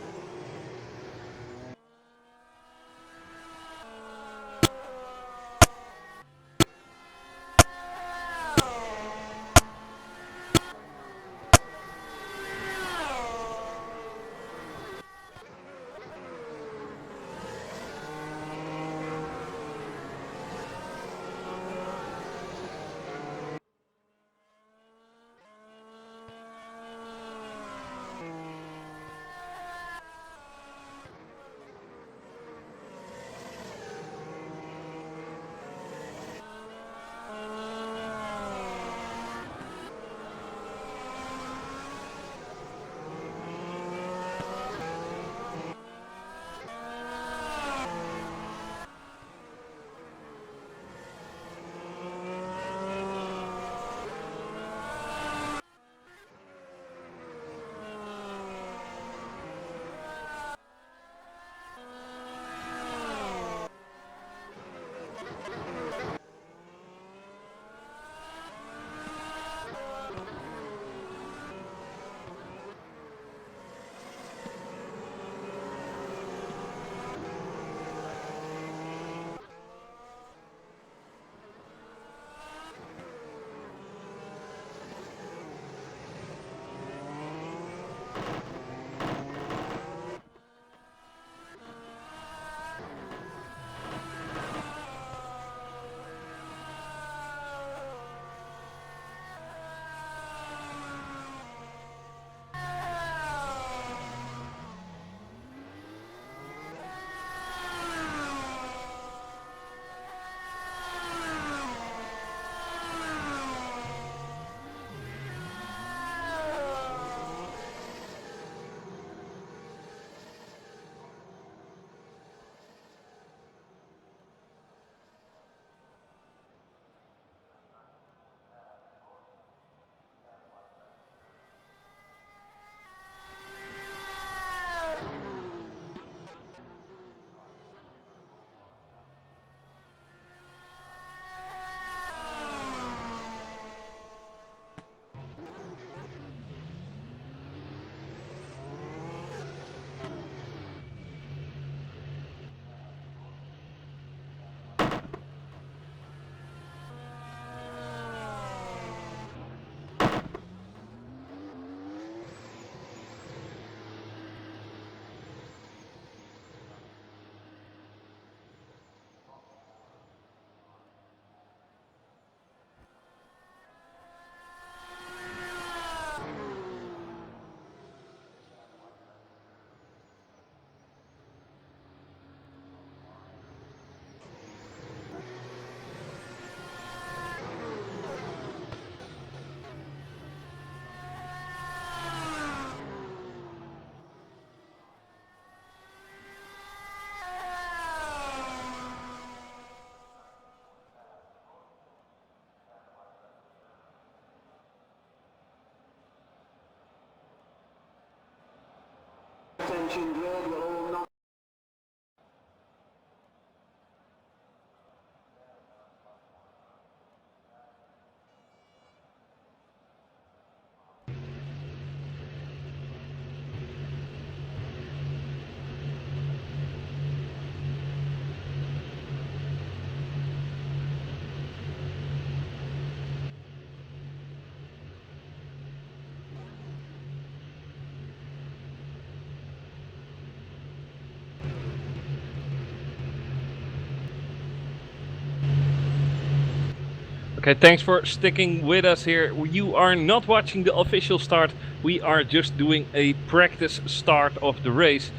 C: Okay, thanks for sticking with us here. You are not watching the official start. We are just doing a practice start of the race.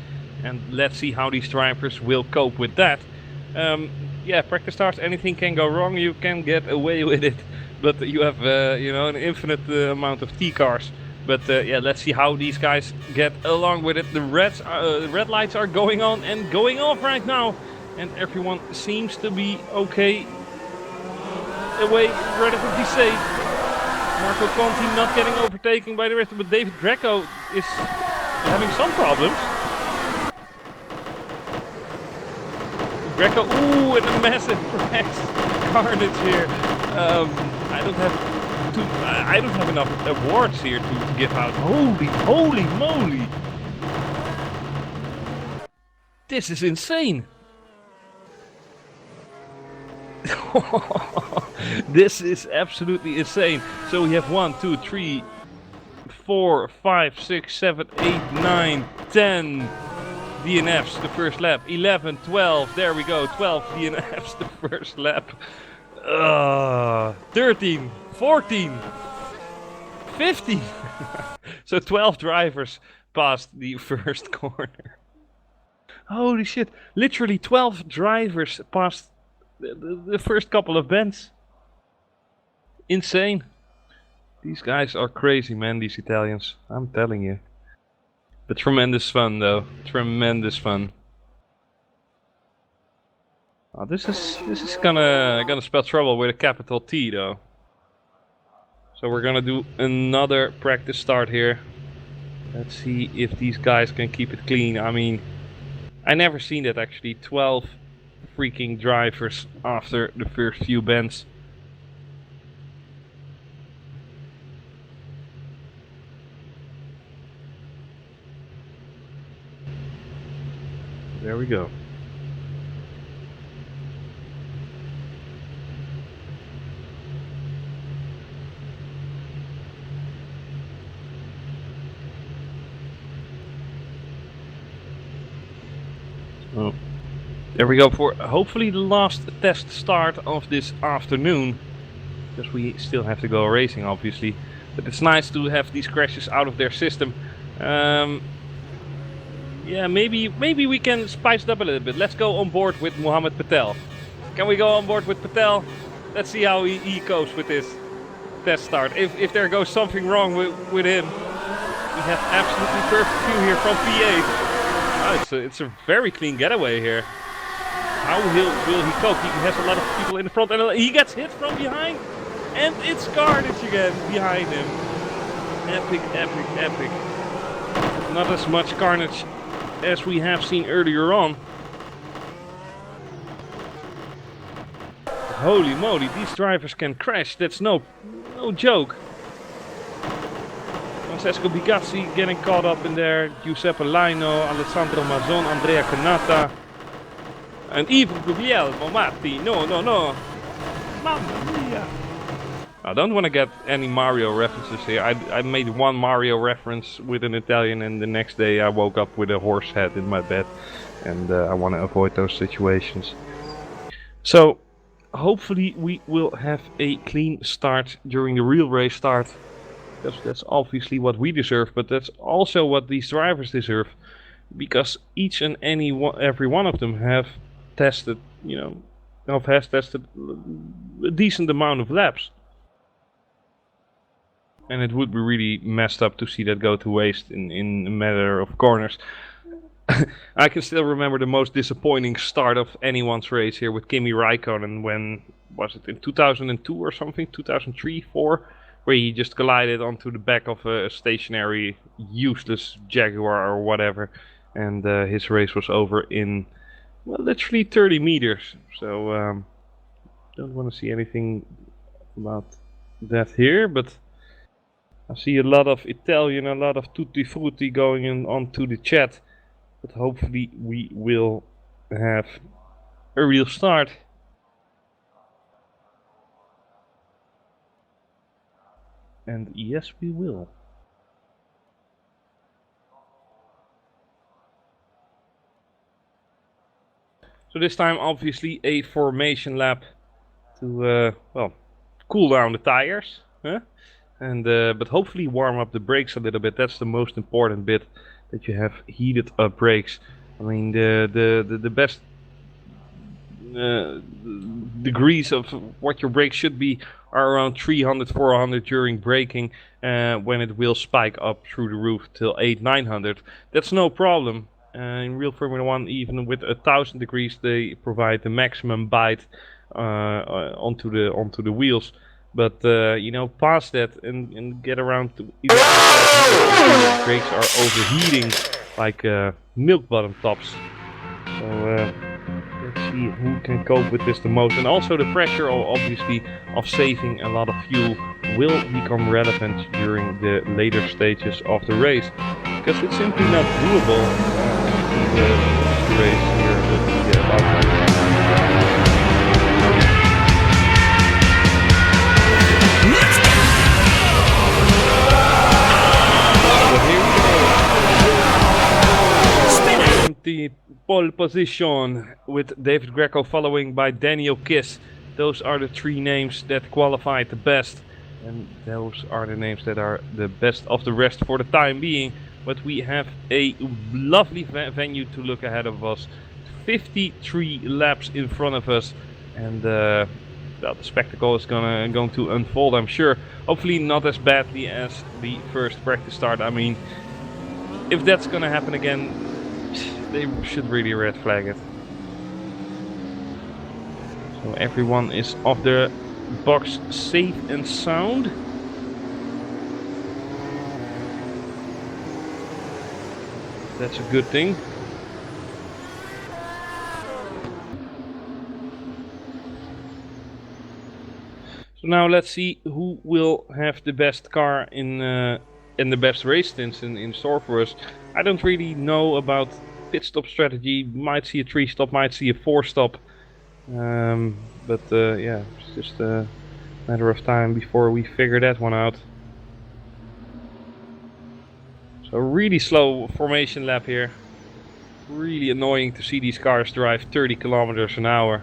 C: And let's see how these drivers will cope with that. Yeah, practice starts, anything can go wrong. You can get away with it. But you have, you know, an infinite amount of T-cars. But yeah, let's see how these guys get along with it. The red lights are going on and going off right now. And everyone seems to be okay. Away, relatively safe. Marco Conti not getting overtaken by the rest, but David Greco is having some problems. Greco, ooh, and a massive crash carnage here. I don't have enough awards here to give out. Holy moly! This is insane. This is absolutely insane. So we have 1, 2, 3, 4, 5, 6, 7, 8, 9, 10 DNFs the first lap. 11, 12, there we go. 12 DNFs the first lap. 13, 14, 15. So 12 drivers passed the first corner. Holy shit. Literally 12 drivers passed the first couple of bends. Insane. These guys are crazy, man, these Italians. I'm telling you. But tremendous fun, though. Tremendous fun. Oh, this is gonna spell trouble with a capital T, though. So we're gonna do another practice start here. Let's see if these guys can keep it clean. I mean, I never seen that actually. 12 freaking drivers after the first few bends. There we go. Oh. There we go for hopefully the last test start of this afternoon. Because we still have to go racing, obviously. But it's nice to have these crashes out of their system. Yeah, maybe we can spice it up a little bit. Let's go on board with Mohammed Patel. Can we go on board with Patel? Let's see how he copes with this test start. If there goes something wrong with him, we have absolutely perfect view here from P8. Oh, it's a very clean getaway here. How will he cope? He has a lot of people in the front and he gets hit from behind. And it's carnage again behind him. Epic, epic, epic. Not as much carnage as we have seen earlier on. Holy moly, these drivers can crash. That's no joke. Francesco Bigazzi getting caught up in there. Giuseppe Laino, Alessandro Mazzon, Andrea Canata. And even Guglielmo Matti. No. Mamma mia. I don't want to get any Mario references here. I made one Mario reference with an Italian and the next day I woke up with a horse head in my bed. And I want to avoid those situations. So, hopefully we will have a clean start during the real race start. That's obviously what we deserve, but that's also what these drivers deserve. Because each and every one of them have tested, has tested a decent amount of laps. And it would be really messed up to see that go to waste in a matter of corners. I can still remember the most disappointing start of anyone's race here with Kimi Räikkönen when, was it in 2002 or something, 2003, 4, where he just collided onto the back of a stationary, useless Jaguar or whatever. And his race was over in, well, literally 30 meters. So, don't want to see anything about that here, but I see a lot of Italian, a lot of tutti frutti going in onto the chat. But hopefully we will have a real start. And yes, we will. So this time obviously a formation lap to, well, cool down the tires, huh? And but hopefully warm up the brakes a little bit. That's the most important bit, that you have heated up brakes. I mean, the best degrees of what your brakes should be are around 300, 400 during braking, when it will spike up through the roof till 800, 900. That's no problem. In real Formula 1, even with 1000 degrees, they provide the maximum bite onto the wheels. But you know, past that and get around to 11,500, the brakes are overheating like milk bottom tops. So let's see who can cope with this the most. And also the pressure, obviously, of saving a lot of fuel will become relevant during the later stages of the race, because it's simply not doable in the race here with the about. The pole position with David Greco following by Daniel Kiss. Those are the three names that qualified the best, and those are the names that are the best of the rest for the time being. But we have a lovely venue to look ahead of us, 53 laps in front of us, and the spectacle is going to unfold, I'm sure. Hopefully not as badly as the first practice start. I mean, if that's gonna happen again, they should really red flag it. So everyone is off the box safe and sound. That's a good thing. So now let's see who will have the best car in the best race stints in store for us. I don't really know about pit stop strategy. Might see a 3-stop, might see a 4-stop, but yeah, it's just a matter of time before we figure that one out. So really slow formation lap here. Really annoying to see these cars drive 30 kilometers an hour,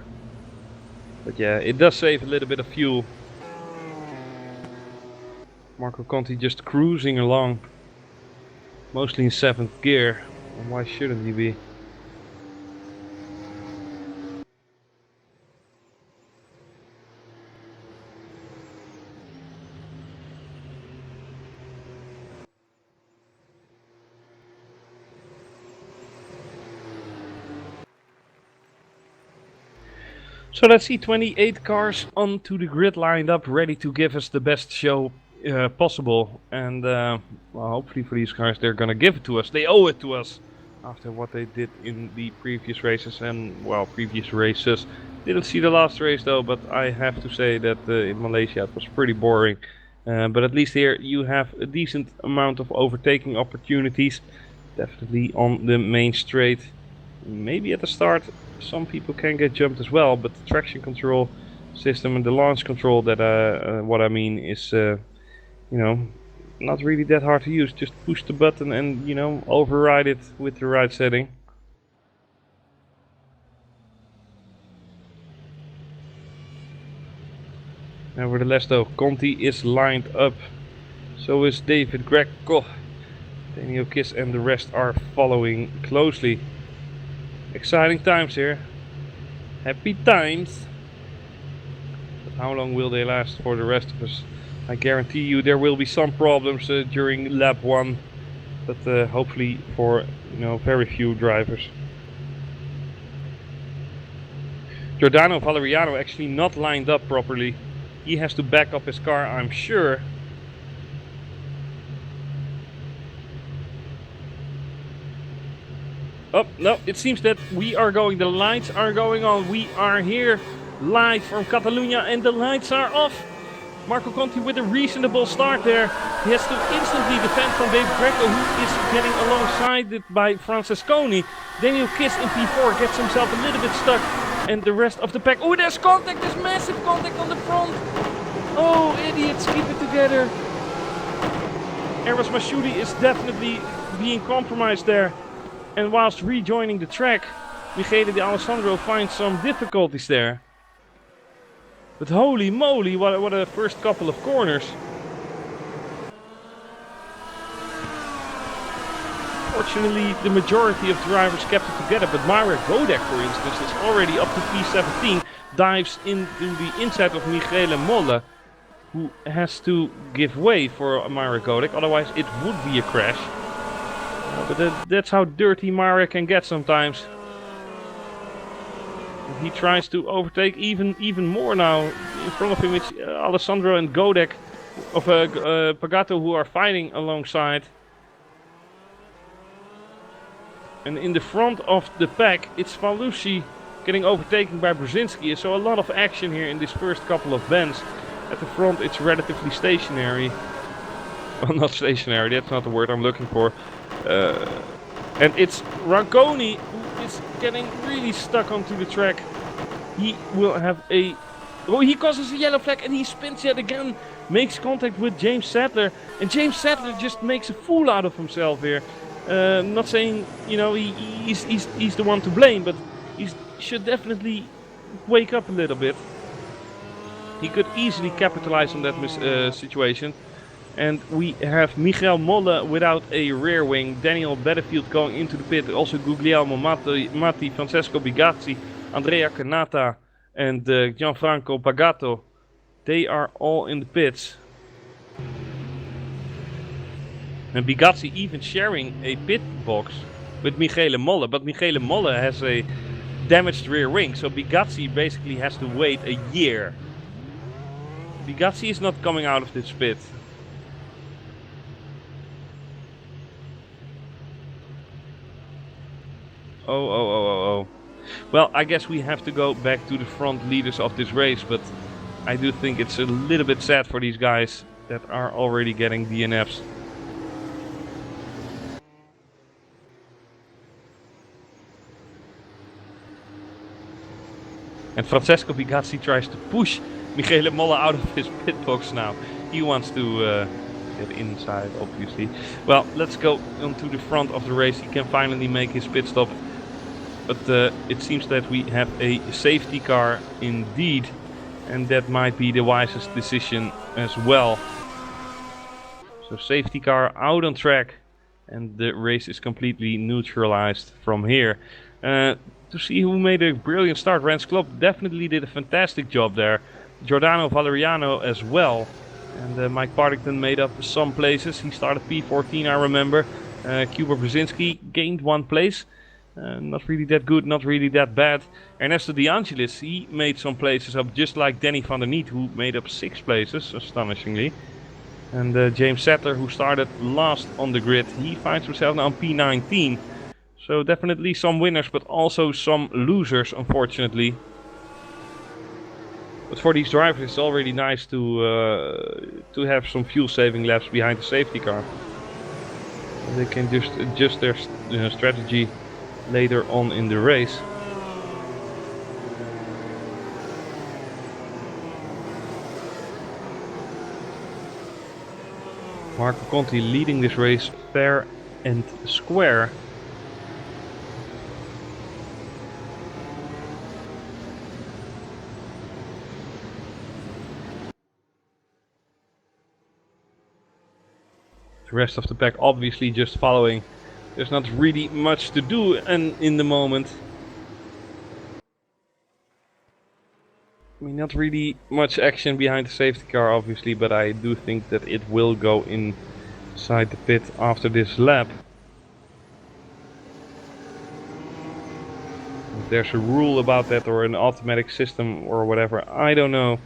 C: but yeah, it does save a little bit of fuel. Marco Conti just cruising along, mostly in 7th gear. And why shouldn't he be? So let's see, 28 cars onto the grid lined up, ready to give us the best show possible. And well, hopefully for these cars, they're gonna give it to us. They owe it to us after what they did in the previous races. And well, previous races, didn't see the last race though, but I have to say that in Malaysia it was pretty boring. But at least here you have a decent amount of overtaking opportunities, definitely on the main straight. Maybe at the start some people can get jumped as well, but the traction control system and the launch control, that what I mean is you know, not really that hard to use. Just push the button and, you know, override it with the right setting. Nevertheless though, Conti is lined up, so is David Greco. Daniel Kiss and the rest are following closely. Exciting times here. Happy times. But how long will they last for the rest of us? I guarantee you there will be some problems during lap 1, but hopefully for, you know, very few drivers. Giordano Valeriano actually not lined up properly. He has to back up his car, I'm sure. Oh, no, it seems that we are going, the lights are going on. We are here live from Catalonia and the lights are off. Marco Conti with a reasonable start there. He has to instantly defend from David Greco, who is getting alongside by Francesconi. Daniel Kiss in P4 gets himself a little bit stuck, and the rest of the pack. Oh, there's contact, there's massive contact on the front. Oh, idiots, keep it together. Eros Masciudi is definitely being compromised there. And whilst rejoining the track, Michele Di Alessandro finds some difficulties there. But holy moly, what a first couple of corners. Fortunately, the majority of drivers kept it together, but Marek Godek, for instance, is already up to P17, dives into the inside of Michele Molle, who has to give way for Marek Godek, otherwise it would be a crash. But that's how dirty Marek can get sometimes. He tries to overtake even more now. In front of him it's Alessandro and Godek of Pagato who are fighting alongside. And in the front of the pack it's Falucci getting overtaken by Brzezinski. So a lot of action here in this first couple of bends. At the front it's relatively stationary. Well, not stationary, that's not the word I'm looking for. And it's Ranconi who is getting really stuck onto the track. He will have a... Oh, he causes a yellow flag and he spins yet again. Makes contact with James Sadler. And James Sadler just makes a fool out of himself here. Not saying, you know, he's the one to blame, but he should definitely wake up a little bit. He could easily capitalize on that situation. And we have Michele Molle without a rear wing, Daniel Beddefield going into the pit, also Guglielmo Matti, Francesco Bigazzi, Andrea Canata and Gianfranco Pagato. They are all in the pits. And Bigazzi even sharing a pit box with Michele Molle, but Michele Molle has a damaged rear wing, so Bigazzi basically has to wait a year. Bigazzi is not coming out of this pit. Oh. Well, I guess we have to go back to the front leaders of this race, but I do think it's a little bit sad for these guys that are already getting DNFs. And Francesco Bigazzi tries to push Michele Molle out of his pit box now. He wants to get inside, obviously. Well, let's go onto the front of the race. He can finally make his pit stop. But it seems that we have a safety car indeed. And that might be the wisest decision as well. So safety car out on track. And the race is completely neutralized from here. To see who made a brilliant start. Rens Klopp definitely did a fantastic job there. Giordano Valeriano as well. And Mike Partington made up some places. He started P14, I remember. Kuba Brzezinski gained 1 place. Not really that good, not really that bad. Ernesto De Angelis, he made some places up, just like Danny van der Niet, who made up 6 places, astonishingly. And James Sadler, who started last on the grid, he finds himself now on P19. So definitely some winners, but also some losers, unfortunately. But for these drivers, it's already nice to have some fuel-saving laps behind the safety car. And they can just adjust their strategy later on in the race. Marco Conti leading this race fair and square. The rest of the pack obviously just following. There's not really much to do in the moment. I mean, not really much action behind the safety car obviously, but I do think that it will go inside the pit after this lap. If there's a rule about that or an automatic system or whatever, I don't know.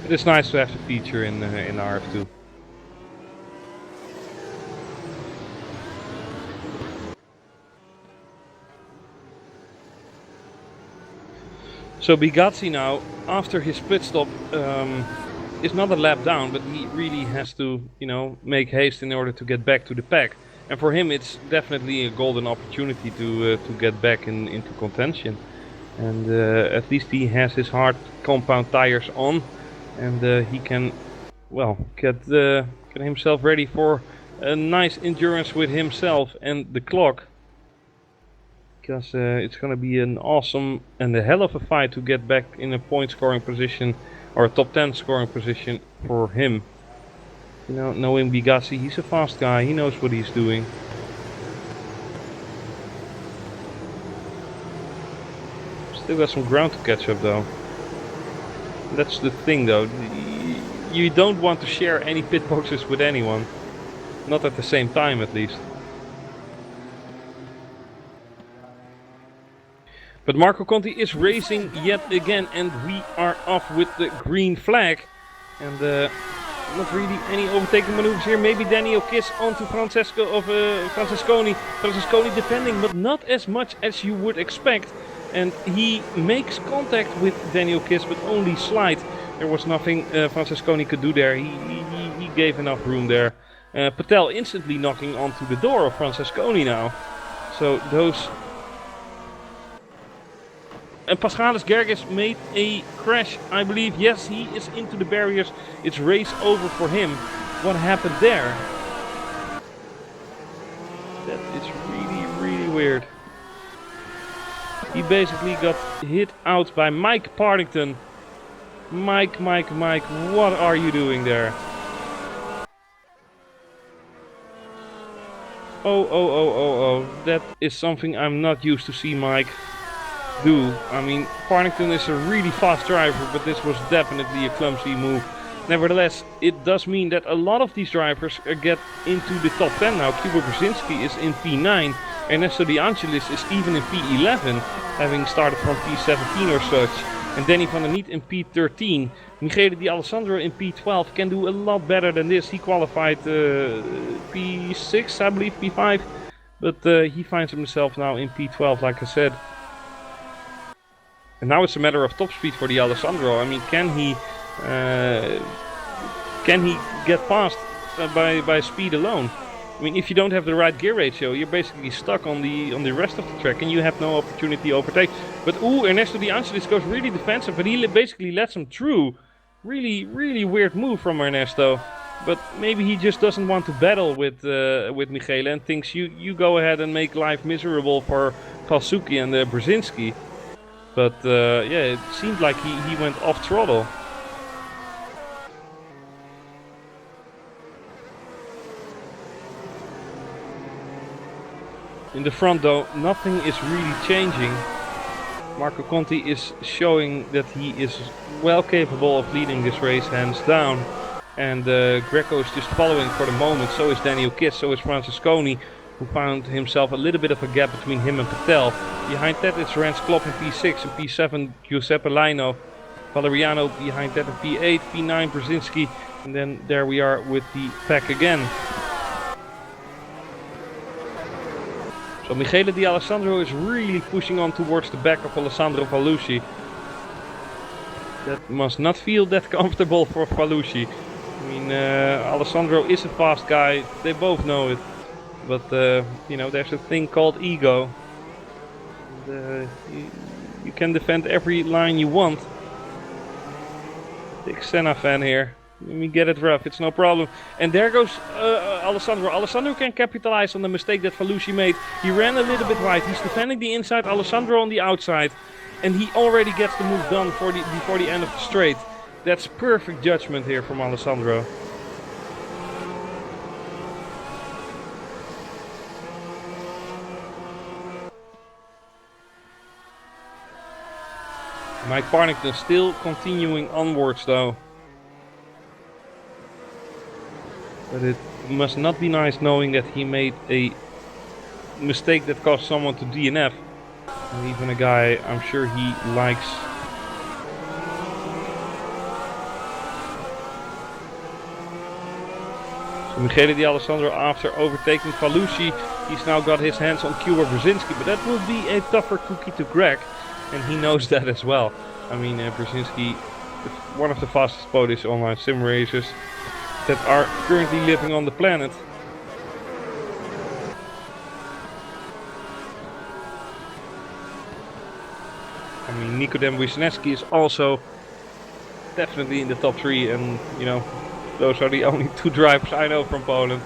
C: It's nice to have the feature in rF2. So Bigazzi now, after his pit stop, is not a lap down, but he really has to, you know, make haste in order to get back to the pack. And for him, it's definitely a golden opportunity to get back into contention. And at least he has his hard compound tires on. And he can, well, get himself ready for a nice endurance with himself and the clock. because it's gonna be an awesome and a hell of a fight to get back in a point scoring position or a top 10 scoring position for him. You know, knowing Bigazzi, he's a fast guy, he knows what he's doing. Still got some ground to catch up though. That's the thing though, you don't want to share any pit boxes with anyone. Not at the same time at least. But Marco Conti is racing yet again, and we are off with the green flag. And not really any overtaking maneuvers here. Maybe Daniel Kiss onto Francesconi. Francesconi defending, but not as much as you would expect. And he makes contact with Daniel Kiss, but only slight. There was nothing Francesconi could do there. He gave enough room there. Patel instantly knocking onto the door of Francesconi now. So those... And Paschalis Gerges made a crash, I believe. Yes, he is into the barriers. It's race over for him. What happened there? That is really, really weird. He basically got hit out by Mike Partington. Mike, what are you doing there? Oh. That is something I'm not used to see Mike do. I mean, Partington is a really fast driver, but this was definitely a clumsy move. Nevertheless, it does mean that a lot of these drivers get into the top 10 now. Kuba Brzezinski is in P9, Ernesto De Angelis is even in P11, having started from P17 or such. And Danny van der Niet in P13. Michele D'Alessandro in P12 can do a lot better than this. He qualified P6, I believe, P5. But he finds himself now in P12, like I said. And now it's a matter of top speed for D'Alessandro. I mean, can he get past by speed alone? I mean, if you don't have the right gear ratio, you're basically stuck on the rest of the track, and you have no opportunity to overtake. But Ernesto De Angelis goes really defensive, but he basically lets him through. Really, really weird move from Ernesto. But maybe he just doesn't want to battle with Michele and thinks you go ahead and make life miserable for Palsuki and Brzezinski. But yeah, it seemed like he went off throttle. In the front though, nothing is really changing. Marco Conti is showing that he is well capable of leading this race hands down. And Greco is just following for the moment. So is Daniel Kiss, so is Francesconi, who found himself a little bit of a gap between him and Patel. Behind that it's Rens Klopp in P6 and P7 Giuseppe Laino. Valeriano behind that in P8, P9 Brzezinski. And then there we are with the pack again. So Michele D'Alessandro is really pushing on towards the back of Alessandro Falucci. That must not feel that comfortable for Falucci. I mean, Alessandro is a fast guy, they both know it. But, you know, there's a thing called ego. And, you can defend every line you want. Big Senna fan here. Let me get it rough, it's no problem. And there goes Alessandro. Alessandro can capitalize on the mistake that Falucci made. He ran a little bit wide. He's defending the inside, Alessandro on the outside. And he already gets the move done before the end of the straight. That's perfect judgment here from Alessandro. Mike Partington still continuing onwards though. But it must not be nice knowing that he made a mistake that caused someone to DNF. And even a guy I'm sure he likes. So Michele D'Alessandro, after overtaking Falucci, he's now got his hands on Kuba Brzezinski. But that will be a tougher cookie to crack. And he knows that as well. I mean, Brzezinski, one of the fastest Polish online sim racers that are currently living on the planet. I mean, Nikodem Wisniewski is also definitely in the top 3, and you know, those are the only 2 drivers I know from Poland.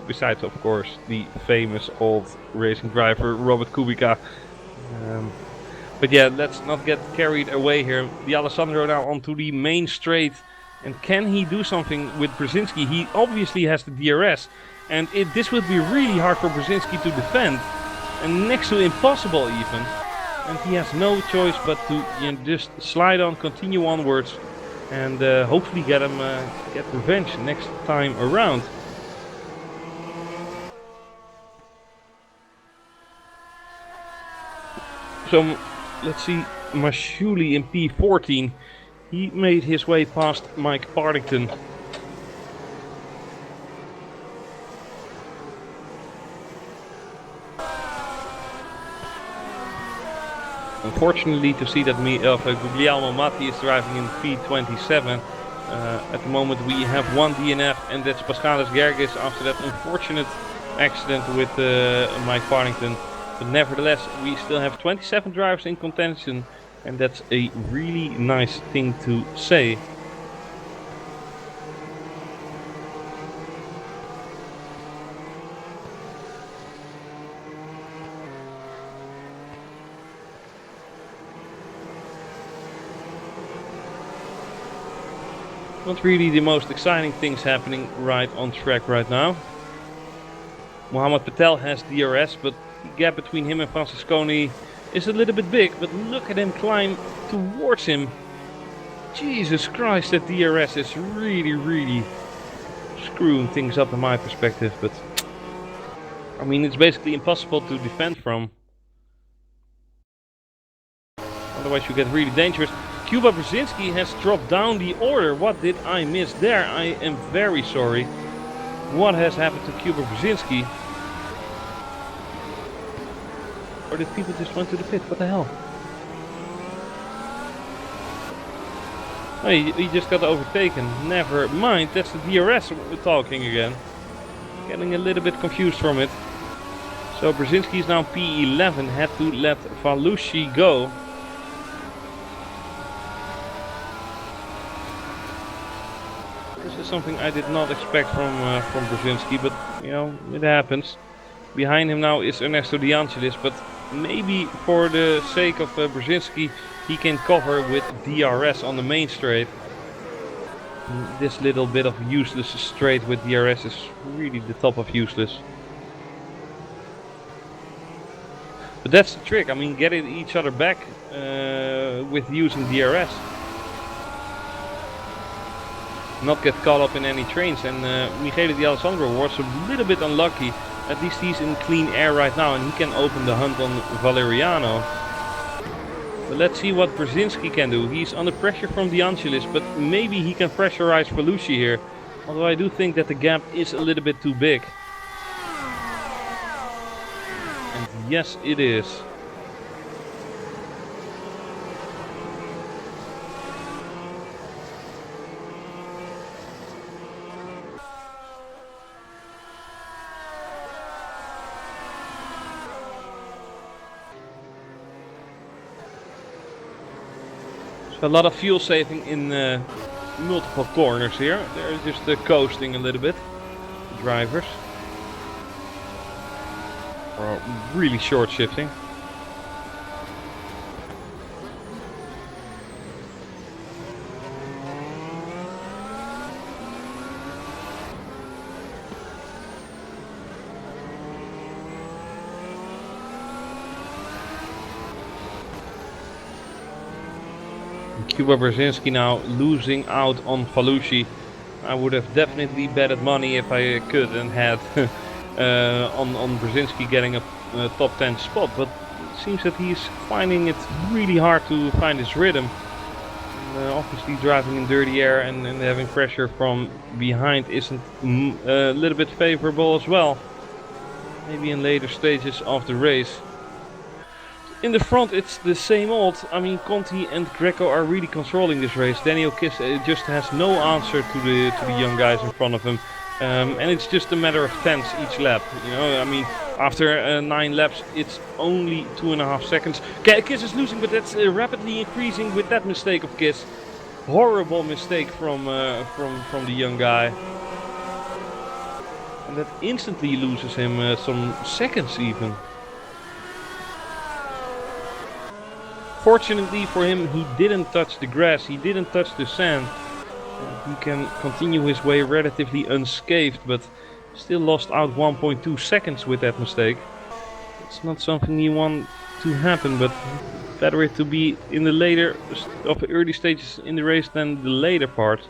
C: besides of course the famous old racing driver Robert Kubica. But yeah, let's not get carried away here. The Alessandro now onto the main straight, and can he do something with Brzezinski? He obviously has the DRS, and this would be really hard for Brzezinski to defend, and next to impossible even. And he has no choice but to just slide on, continue onwards, and hopefully get revenge next time around. So let's see, Mashuli in P14. He made his way past Mike Partington. Unfortunately, to see that Guglielmo Matti is driving in P27. At the moment we have one DNF, and that's Paschalis Gergis after that unfortunate accident with Mike Partington. But nevertheless, we still have 27 drivers in contention, and that's a really nice thing to say. Not really the most exciting things happening right on track right now. Mohammed Patel has DRS, but the gap between him and Francesconi is a little bit big, but look at him climb towards him. Jesus Christ, that DRS is really screwing things up in my perspective, but I mean, it's basically impossible to defend from. Otherwise you get really dangerous. Kuba Brzezinski has dropped down the order. What did I miss there? I am very sorry. What has happened to Kuba Brzezinski? Or did people just went to the pit? What the hell? Oh, he just got overtaken. Never mind, that's the DRS talking again. Getting a little bit confused from it. So Brzezinski is now P11, had to let Valushi go. This is something I did not expect from Brzezinski, but you know, it happens. Behind him now is Ernesto De Angelis, but maybe for the sake of Brzezinski, he can cover with DRS on the main straight. This little bit of useless straight with DRS is really the top of useless. But that's the trick, I mean, getting each other back with using DRS. Not get caught up in any trains, and Michele D'Alessandro was a little bit unlucky. At least he's in clean air right now and he can open the hunt on Valeriano. But let's see what Brzezinski can do. He's under pressure from De Angelis, but maybe he can pressurize Valushi here. Although I do think that the gap is a little bit too big. And yes, it is. A lot of fuel saving in multiple corners here. They're just coasting a little bit, the drivers. Or really short shifting. Kuba Brzezinski now losing out on Valushi. I would have definitely betted money if I could and had on Brzezinski getting a top 10 spot, but it seems that he's finding it really hard to find his rhythm. Obviously driving in dirty air and having pressure from behind isn't a little bit favorable as well. Maybe in later stages of the race. In the front it's the same old. I mean, Conti and Greco are really controlling this race. Daniel Kiss just has no answer to the young guys in front of him. And it's just a matter of tenths each lap. You know, I mean, after 9 laps it's only 2.5 seconds. Kiss is losing, but that's rapidly increasing with that mistake of Kiss. Horrible mistake from the young guy. And that instantly loses him some seconds even. Fortunately for him, he didn't touch the grass, he didn't touch the sand. He can continue his way relatively unscathed, but still lost out 1.2 seconds with that mistake. It's not something you want to happen, but better it to be in the later of the early stages in the race than the later part.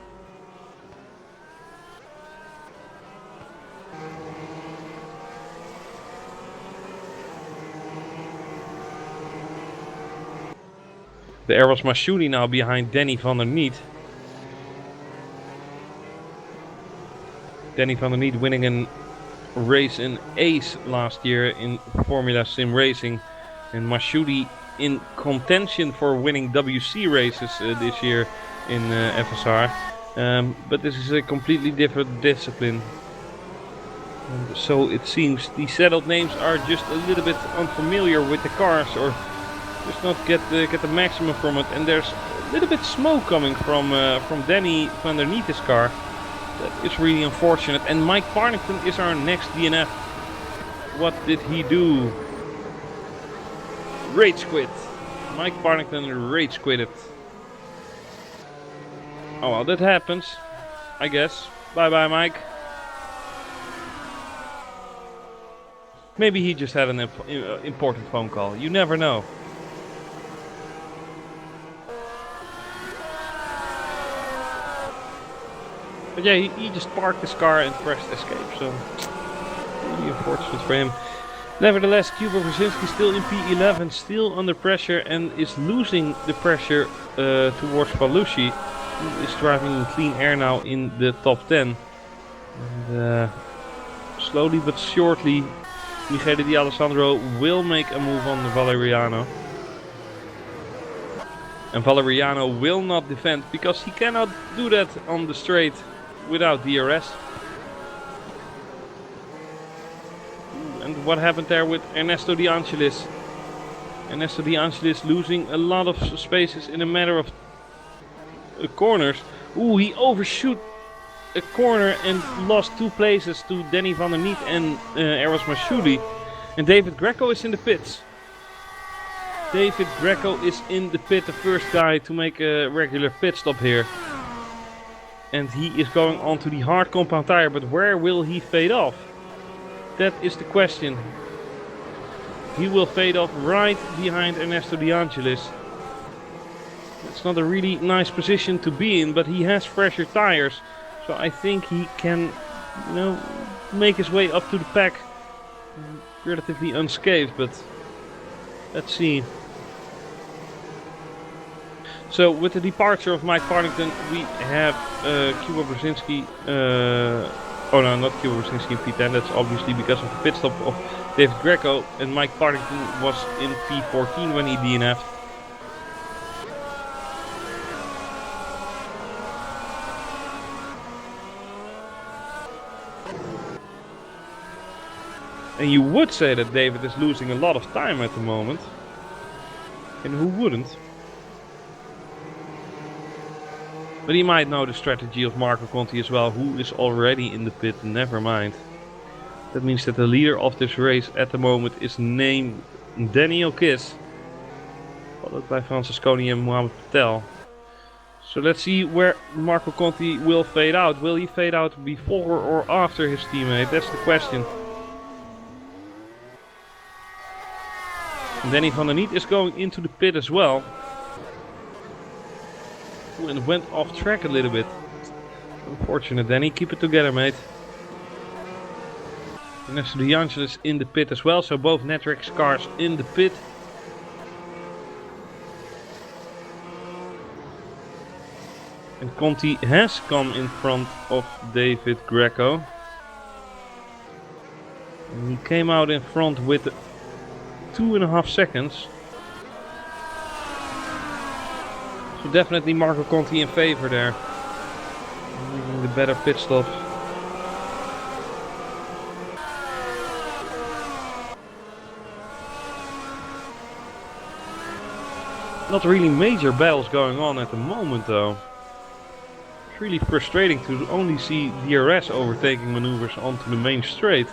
C: There was Mashouli now behind Danny van der Niet. Danny van der Niet winning a race in Ace last year in Formula Sim Racing. And Mashouli in contention for winning WC races this year in FSR. But this is a completely different discipline. And so it seems the settled names are just a little bit unfamiliar with the cars, or just not get the maximum from it. And there's a little bit smoke coming from Danny van der Niet's car. That is really unfortunate. And Mike Parnington is our next DNF. What did he do? Rage quit. Mike Parnington rage quitted. Oh well, that happens, I guess. Bye bye, Mike. Maybe he just had an important phone call. You never know. But yeah, he just parked his car and pressed escape, so really unfortunate for him. Nevertheless, Kuba Brzezinski still in P11, still under pressure, and is losing the pressure towards Palucci, who is driving in clean air now in the top 10. And, slowly but surely, Michele Di Alessandro will make a move on Valeriano. And Valeriano will not defend, because he cannot do that on the straight without DRS. And what happened there with Ernesto De Angelis? Ernesto De Angelis losing a lot of spaces in a matter of corners. Ooh, he overshoot a corner and lost 2 places to Danny van der Niet and Eros Mashouli. And David Greco is in the pits. David Greco is in the pit, the first guy to make a regular pit stop here. And he is going on to the hard compound tire, but where will he fade off? That is the question. He will fade off right behind Ernesto De Angelis. It's not a really nice position to be in, but he has fresher tires. So I think he can, you know, make his way up to the pack relatively unscathed, but let's see. So with the departure of Mike Parnington, we have Kuba Brzezinski. Oh no, not Kuba Brzezinski in P10. That's obviously because of the pit stop of David Greco. And Mike Parnington was in P14 when he DNF'd. And you would say that David is losing a lot of time at the moment. And who wouldn't? But he might know the strategy of Marco Conti as well, who is already in the pit, never mind. That means that the leader of this race at the moment is named Daniel Kiss, followed by Francesconi and Mohamed Patel. So let's see where Marco Conti will fade out. Will he fade out before or after his teammate? That's the question. Danny van der Niet is going into the pit as well. And went off track a little bit. Unfortunate, Danny. Keep it together, mate. Ernesto De Angelis in the pit as well, so both Netrex cars in the pit. And Conti has come in front of David Greco. And he came out in front with 2.5 seconds. So definitely Marco Conti in favor there. Making the better pit stop. Not really major battles going on at the moment though. It's really frustrating to only see DRS overtaking maneuvers onto the main straight.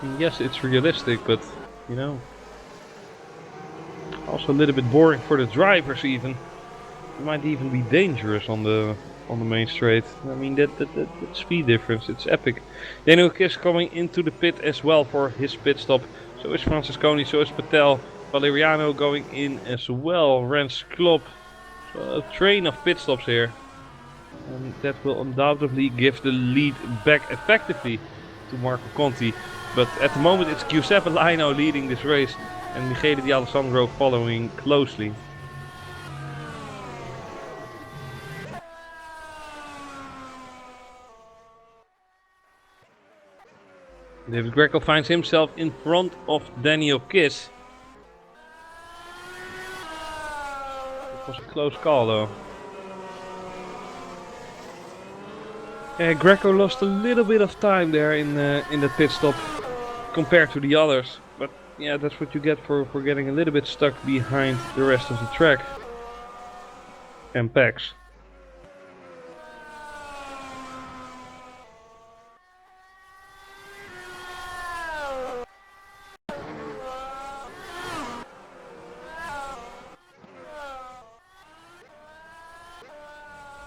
C: And yes, it's realistic, but you know, also a little bit boring for the drivers even. It might even be dangerous on the main straight. I mean that speed difference, it's epic. Daniel Kiss coming into the pit as well for his pit stop. So is Francesconi, so is Patel. Valeriano going in as well. Rens Klopp. So a train of pit stops here. And that will undoubtedly give the lead back effectively to Marco Conti. But at the moment it's Giuseppe Laino leading this race and Michele D'Alessandro following closely. David Greco finds himself in front of Daniel Kiss. It was a close call though. Greco lost a little bit of time there in the pit stop compared to the others. But yeah, that's what you get for getting a little bit stuck behind the rest of the track and packs.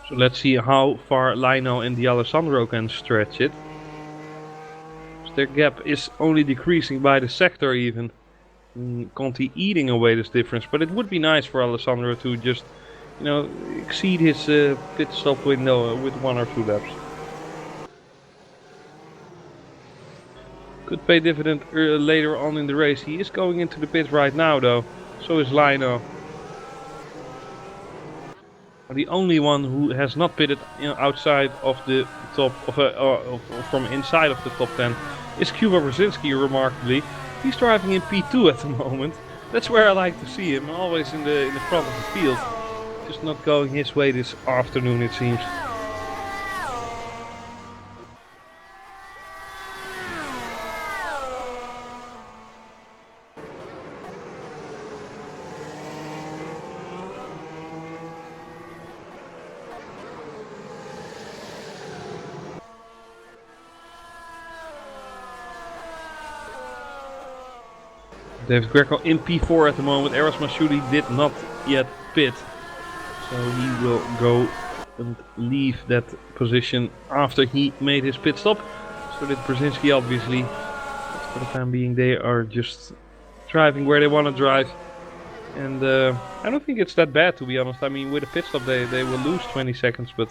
C: So let's see how far Laino and D'Alessandro can stretch it. So their gap is only decreasing by the sector even. Conti eating away this difference, but it would be nice for Alessandro to just, you know, exceed his pit stop window with 1 or 2 laps. Could pay dividend later on in the race. He is going into the pit right now though, so is Laino. The only one who has not pitted outside of the top from inside of the top 10 is Kuba Brzezinski, remarkably. He's driving in P2 at the moment. That's where I like to see him, always in the front of the field. Just not going his way this afternoon, it seems. David Greco in P4 at the moment. Eros Mashouli did not yet pit. So he will go and leave that position after he made his pit stop. So did Brzezinski obviously. But for the time being they are just driving where they want to drive. And I don't think it's that bad, to be honest. I mean, with a pit stop they will lose 20 seconds. But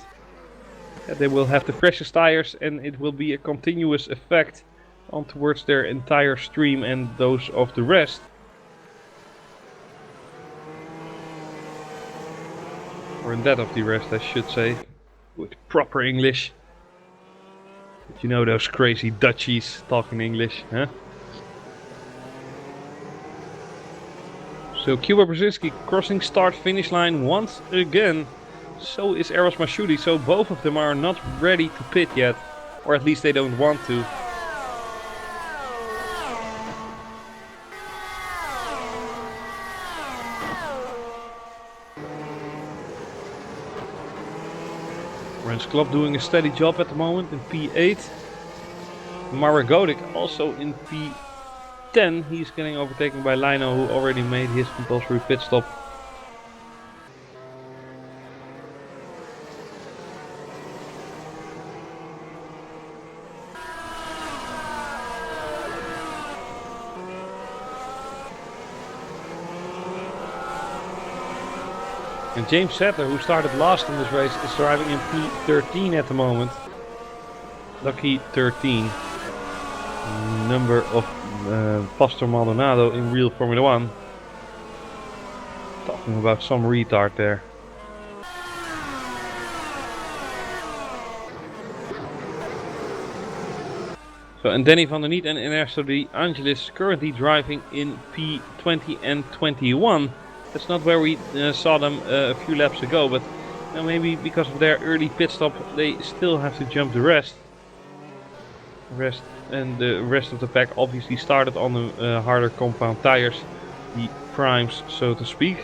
C: they will have the freshest tires and it will be a continuous effect on towards their entire stream and those of the rest. Or in that of the rest, I should say, with proper English. But you know those crazy Dutchies talking English, huh? So Kuba Brzezinski crossing start-finish line once again. So is Eros Mashouli, so both of them are not ready to pit yet. Or at least they don't want to. Rens Klopp doing a steady job at the moment in P8. Maragodic also in P10. He's getting overtaken by Laino, who already made his compulsory pit stop. And James Settler, who started last in this race, is driving in P13 at the moment. Lucky 13. Number of Pastor Maldonado in real Formula 1. Talking about some retard there. So, and Danny van der Niet and Ernesto De Angelis currently driving in P20 and 21. That's not where we saw them a few laps ago, but maybe because of their early pit stop they still have to jump the rest. And the rest of the pack obviously started on the harder compound tires, the primes so to speak.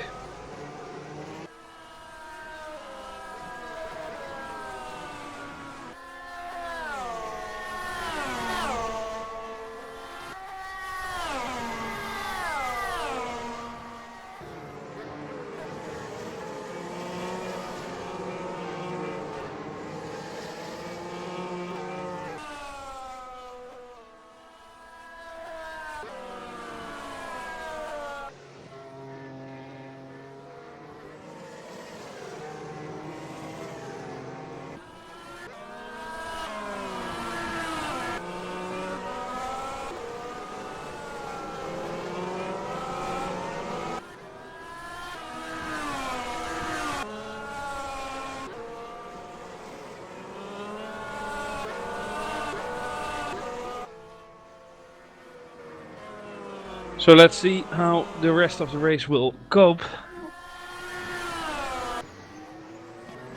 C: So let's see how the rest of the race will cope.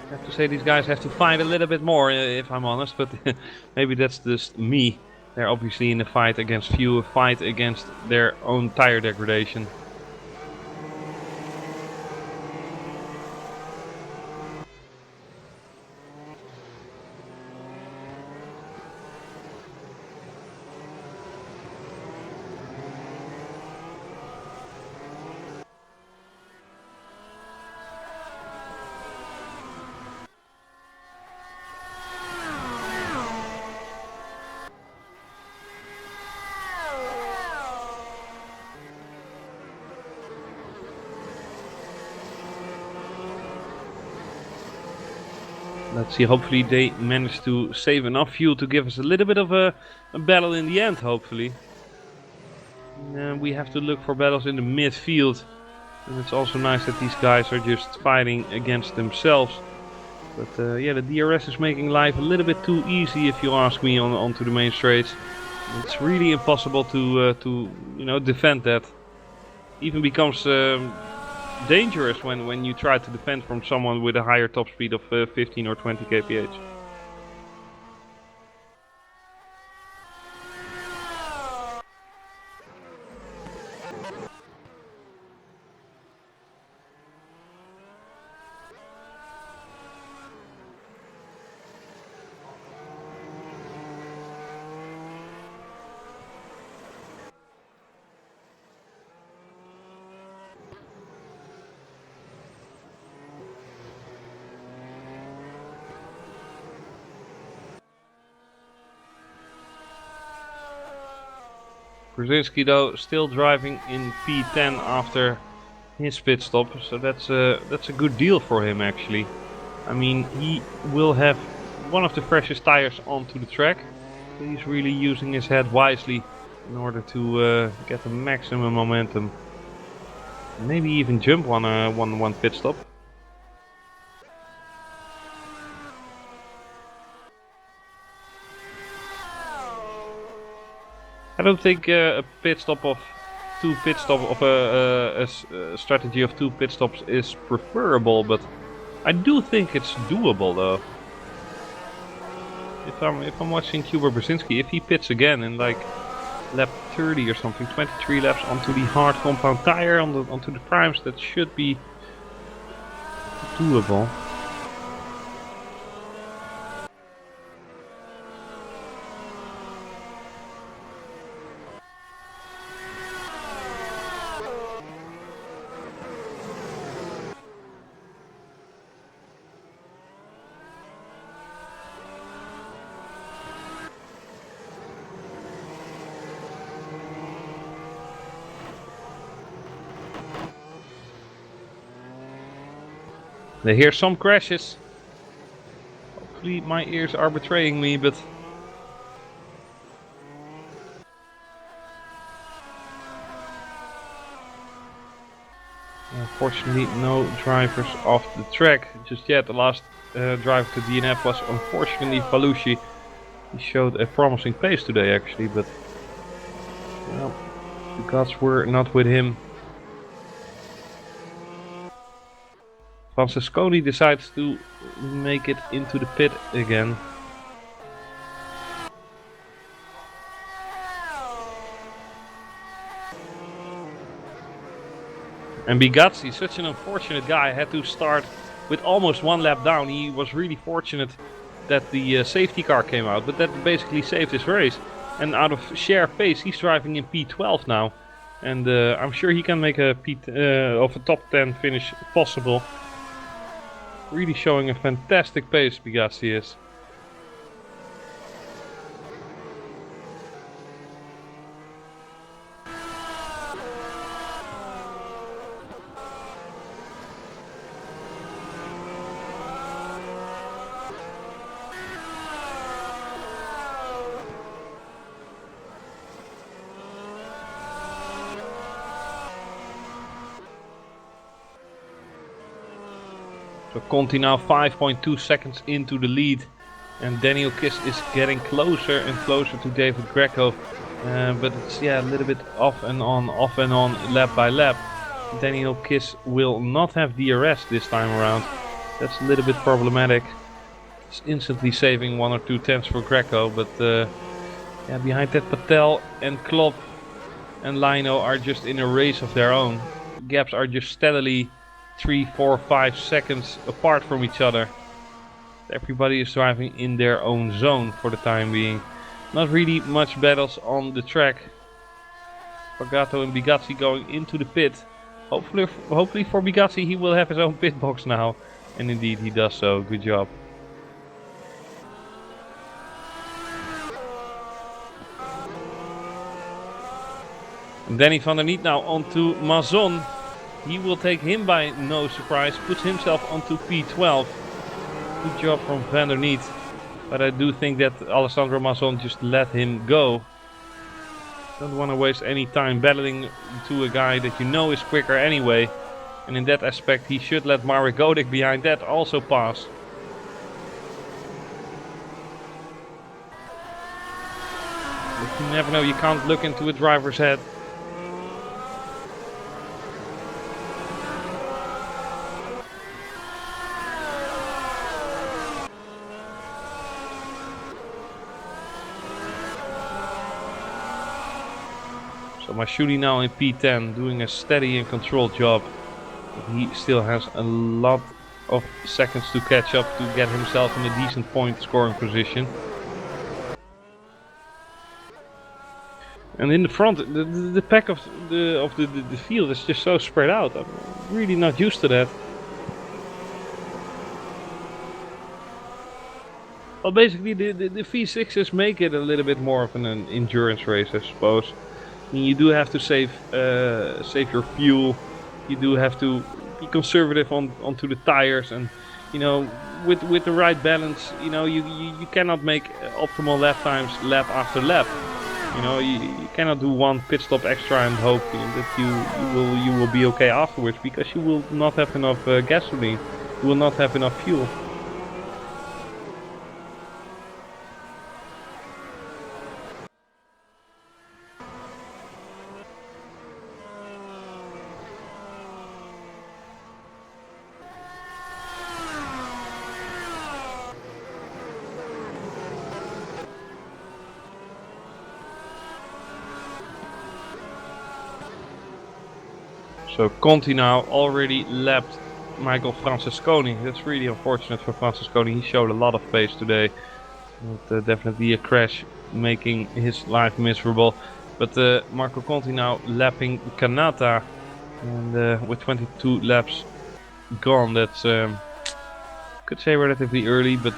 C: I have to say these guys have to fight a little bit more, if I'm honest, but maybe that's just me. They're obviously in a fight against fuel, a fight against their own tire degradation. Let's see, hopefully they manage to save enough fuel to give us a little bit of a battle in the end, hopefully. We have to look for battles in the midfield. And it's also nice that these guys are just fighting against themselves. But yeah, the DRS is making life a little bit too easy, if you ask me, onto the main straights. It's really impossible to you know, defend that. Even becomes dangerous when you try to defend from someone with a higher top speed of 15 or 20 kph. Brzezinski though still driving in P10 after his pit stop, so that's a good deal for him actually. I mean, he will have one of the freshest tires onto the track. He's really using his head wisely in order to get the maximum momentum. Maybe even jump on one pit stop. I don't think a strategy of 2 pit stops is preferable, but I do think it's doable though. If I'm watching Kuba Brzezinski, if he pits again in like lap 30 or something, 23 laps onto the hard compound tire onto the primes, that should be doable. I hear some crashes. Hopefully my ears are betraying me, but unfortunately no drivers off the track just yet. The last driver to DNF was unfortunately Falucci. He showed a promising pace today actually, but well, the gods were not with him. Francesconi decides to make it into the pit again. And Bigazzi, such an unfortunate guy, had to start with almost 1 lap down. He was really fortunate that the safety car came out, but that basically saved his race. And out of sheer pace, he's driving in P12 now. And I'm sure he can make a top 10 finish possible. Really showing a fantastic pace, Bigazzi is. So Conti now 5.2 seconds into the lead, and Daniel Kiss is getting closer and closer to David Greco. but it's a little bit off and on, lap by lap. Daniel Kiss will not have DRS this time around. That's a little bit problematic. It's instantly saving 1 or 2 tenths for Greco, but behind that Patel and Klopp and Lino are just in a race of their own. Gaps are just steadily 3, 4, 5 seconds apart from each other. Everybody is driving in their own zone for the time being. Not really much battles on the track. Pagato and Bigazzi going into the pit. Hopefully for Bigazzi he will have his own pit box now. And indeed he does so. Good job. And Danny van der Niet now onto Mazon. He will take him by no surprise. Puts himself onto P12. Good job from van der Niet. But I do think that Alessandro Mazon just let him go. Don't want to waste any time battling to a guy that you know is quicker anyway. And in that aspect he should let Marek Godek behind that also pass. But you never know, you can't look into a driver's head. So Masciuli now in P10 doing a steady and controlled job. But he still has a lot of seconds to catch up to get himself in a decent point scoring position. And in the front, the pack of the field is just so spread out. I'm really not used to that. Well, basically the V6s make it a little bit more of an endurance race, I suppose. I mean, you do have to save your fuel. You do have to be conservative onto the tires, and you know, with the right balance, you know, you cannot make optimal lap times lap after lap. You know, you cannot do one pit stop extra and hope that you will be okay afterwards, because you will not have enough gasoline. You will not have enough fuel. So Conti now already lapped Michael Francesconi. That's really unfortunate for Francesconi. He showed a lot of pace today. But, definitely a crash making his life miserable. But Marco Conti now lapping Kanata. And with 22 laps gone, that's could say relatively early, but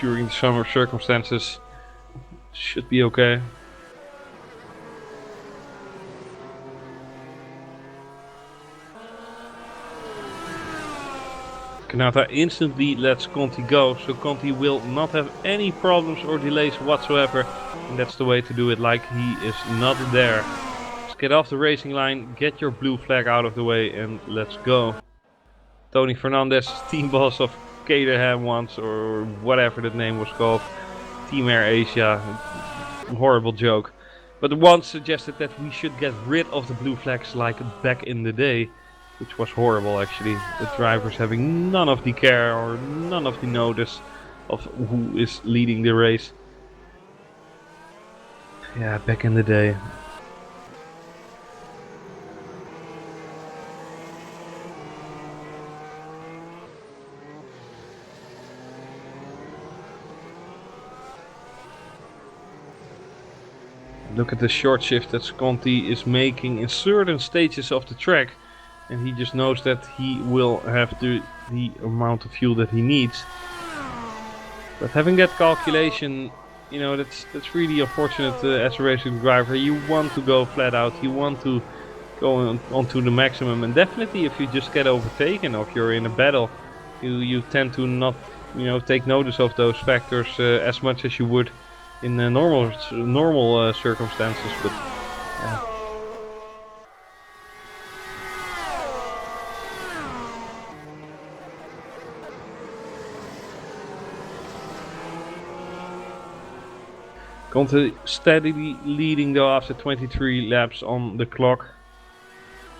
C: during the summer circumstances should be okay. Kanata instantly lets Conti go, so Conti will not have any problems or delays whatsoever. And that's the way to do it, like he is not there. Just get off the racing line, get your blue flag out of the way, and let's go. Tony Fernandez, team boss of Caterham once, or whatever that name was called. Team Air Asia, horrible joke. But once suggested that we should get rid of the blue flags like back in the day. Which was horrible actually, the drivers having none of the care or none of the notice of who is leading the race. Yeah, back in the day. Look at the short shift that Conti is making in certain stages of the track. And he just knows that he will have the amount of fuel that he needs. But having that calculation, you know, that's really unfortunate as a racing driver. You want to go flat out, you want to go onto the maximum. And definitely if you just get overtaken or if you're in a battle, you tend to not, you know, take notice of those factors as much as you would in normal circumstances. But Conti steadily leading though after 23 laps on the clock.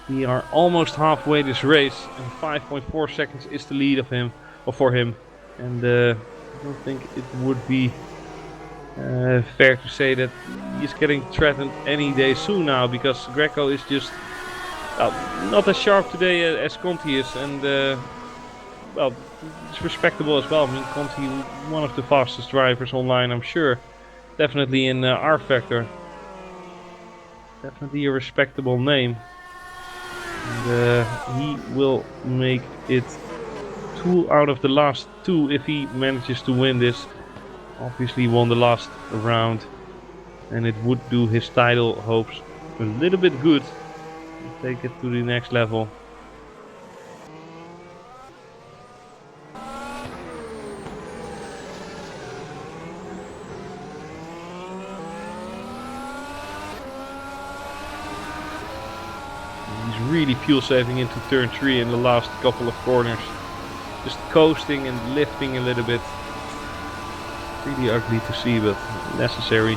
C: We are almost halfway this race, and 5.4 seconds is the lead of him, or for him. And I don't think it would be fair to say that he's getting threatened any day soon now, because Greco is just not as sharp today as Conti is, and well, it's respectable as well. I mean, Conti, one of the fastest drivers online, I'm sure. Definitely in rFactor. Definitely a respectable name. And he will make it 2 out of the last 2 if he manages to win this. Obviously he won the last round, and it would do his title hopes a little bit good. Take it to the next level. He's really fuel saving into turn 3 in the last couple of corners. Just coasting and lifting a little bit. Really ugly to see, but necessary.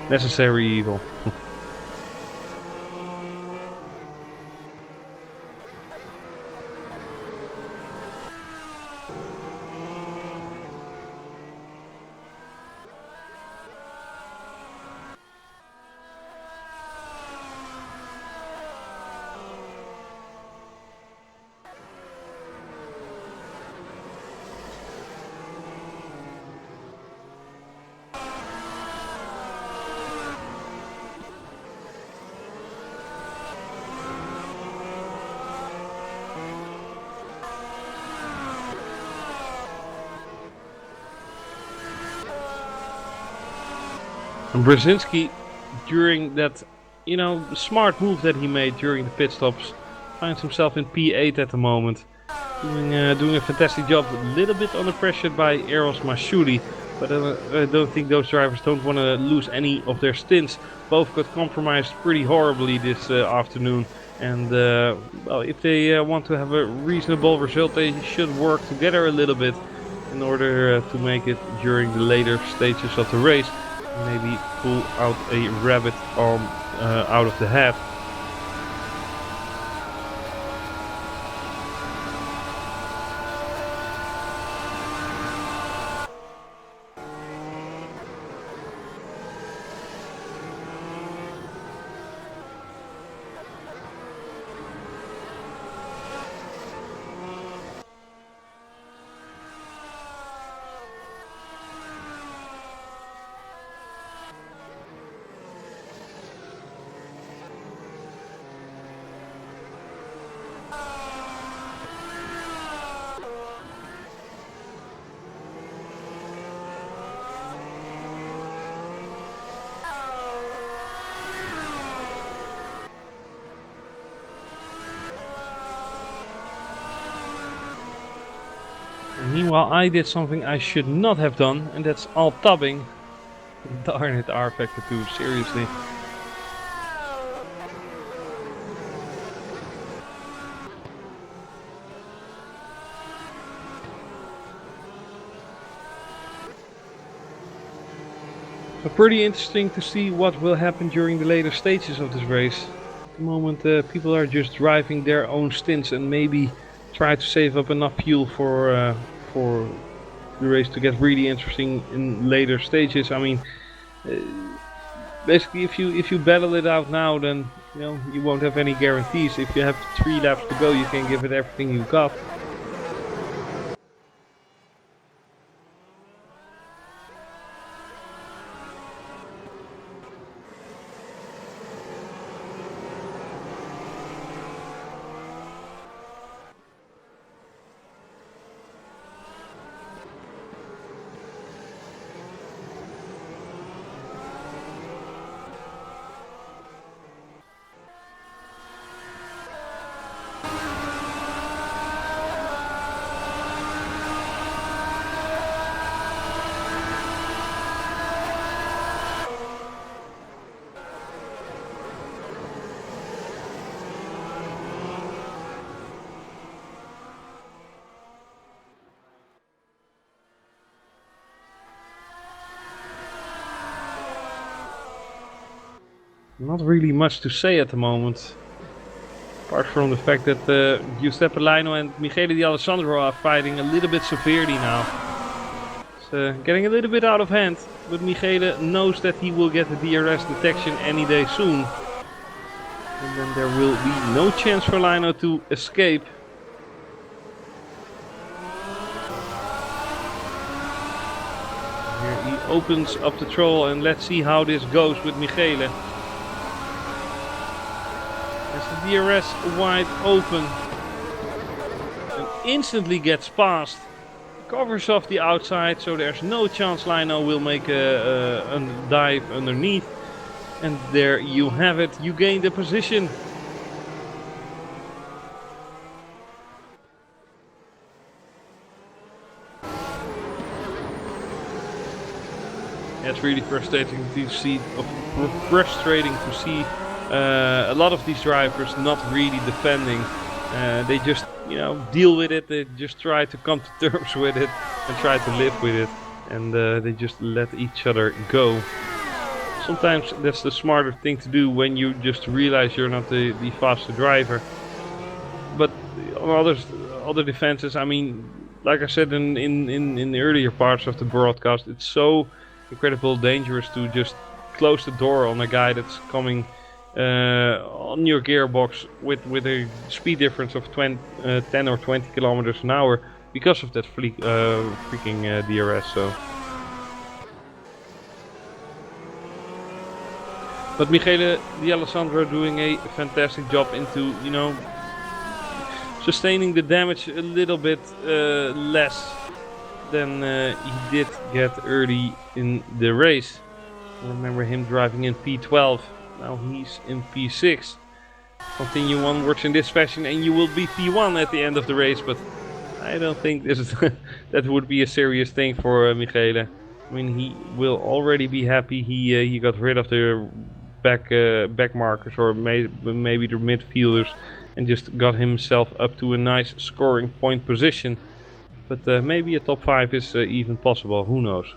C: Necessary evil. Brzezinski, during that, smart move that he made during the pit stops, finds himself in P8 at the moment, doing a fantastic job. A little bit under pressure by Eros Mashouli, but I don't think those drivers don't want to lose any of their stints. Both got compromised pretty horribly this afternoon, and well, if they want to have a reasonable result, they should work together a little bit in order to make it during the later stages of the race. Maybe pull out a rabbit on out of the hat. Meanwhile, I did something I should not have done, and that's all tubbing. Darn it, rFactor2, seriously. So pretty interesting to see what will happen during the later stages of this race. At the moment, people are just driving their own stints and maybe try to save up enough fuel for the race to get really interesting in later stages. I mean, basically, if you battle it out now, then you won't have any guarantees. If you have 3 laps to go, you can give it everything you've got. Not really much to say at the moment. Apart from the fact that Giuseppe Lino and Michele D'Alessandro are fighting a little bit severely now. It's getting a little bit out of hand, but Michele knows that he will get the DRS detection any day soon. And then there will be no chance for Lino to escape. Here he opens up the throttle and let's see how this goes with Michele. As the DRS wide open and instantly gets past. Covers off the outside, so there's no chance Lino will make a dive underneath. And there you have it, you gain the position. It's really frustrating to see. A lot of these drivers not really defending. They just, deal with it. They just try to come to terms with it and try to live with it. And they just let each other go. Sometimes that's the smarter thing to do when you just realize you're not the faster driver. But on other defenses, I mean, like I said in the earlier parts of the broadcast, it's so incredibly dangerous to just close the door on a guy that's coming on your gearbox with a speed difference of 10 or 20 kilometers an hour because of that freaking DRS. So. But Michele D'Alessandro doing a fantastic job into, sustaining the damage a little bit less than he did get early in the race. I remember him driving in P12, now he's in P6. Continue onwards in this fashion and you will be P1 at the end of the race, but I don't think that would be a serious thing for Michele. I mean, he will already be happy he got rid of the back markers or maybe the midfielders and just got himself up to a nice scoring point position. But maybe a top 5 is even possible, who knows.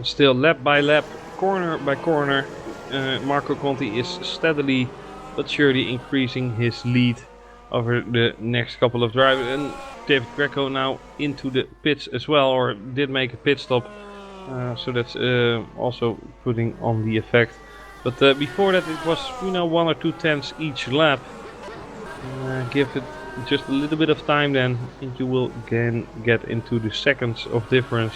C: Still lap by lap, corner by corner, Marco Conti is steadily but surely increasing his lead over the next couple of drivers. And David Greco now into the pits as well, or did make a pit stop, so that's also putting on the effect. But before that it was 1 or 2 tenths each lap. Give it just a little bit of time then and you will again get into the seconds of difference.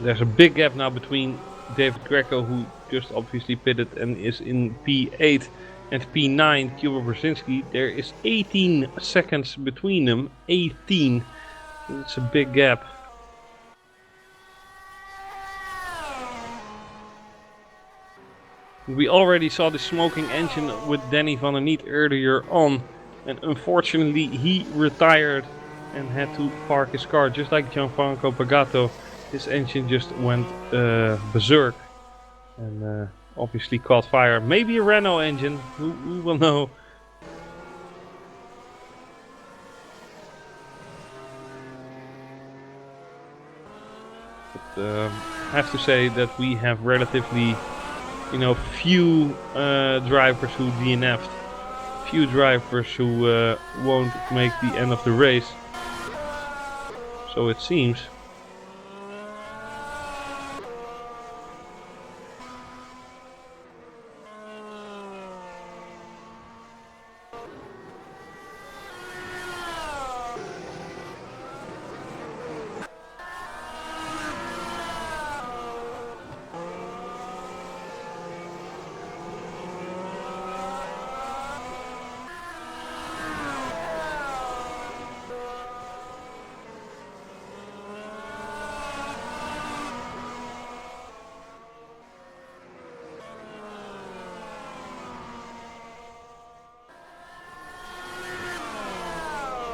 C: There's a big gap now between David Greco, who just obviously pitted and is in P8, and P9, Kuba Brzezinski. There is 18 seconds between them. 18. It's a big gap. We already saw the smoking engine with Danny van der Niet earlier on, and unfortunately he retired and had to park his car, just like Gianfranco Pagato. His engine just went berserk and obviously caught fire. Maybe a Renault engine, who will know. But I have to say that we have relatively, few drivers who DNF'd. Few drivers who won't make the end of the race. So it seems.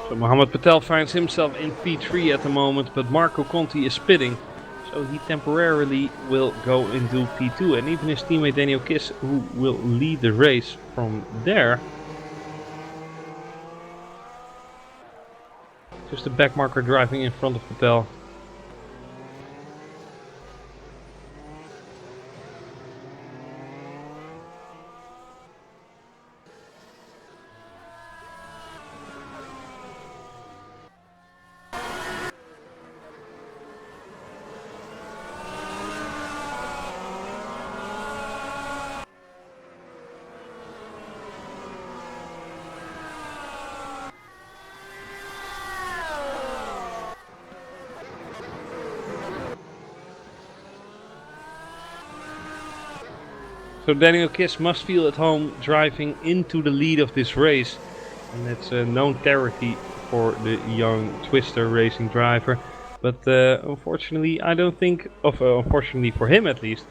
C: So Mohammed Patel finds himself in P3 at the moment, but Marco Conti is pitting, so he temporarily will go into P2, and even his teammate Daniel Kiss, who will lead the race from there. Just the backmarker driving in front of Patel. So Daniel Kiss must feel at home driving into the lead of this race, and it's a known territory for the young Twister racing driver. But unfortunately, I don't think, unfortunately for him at least,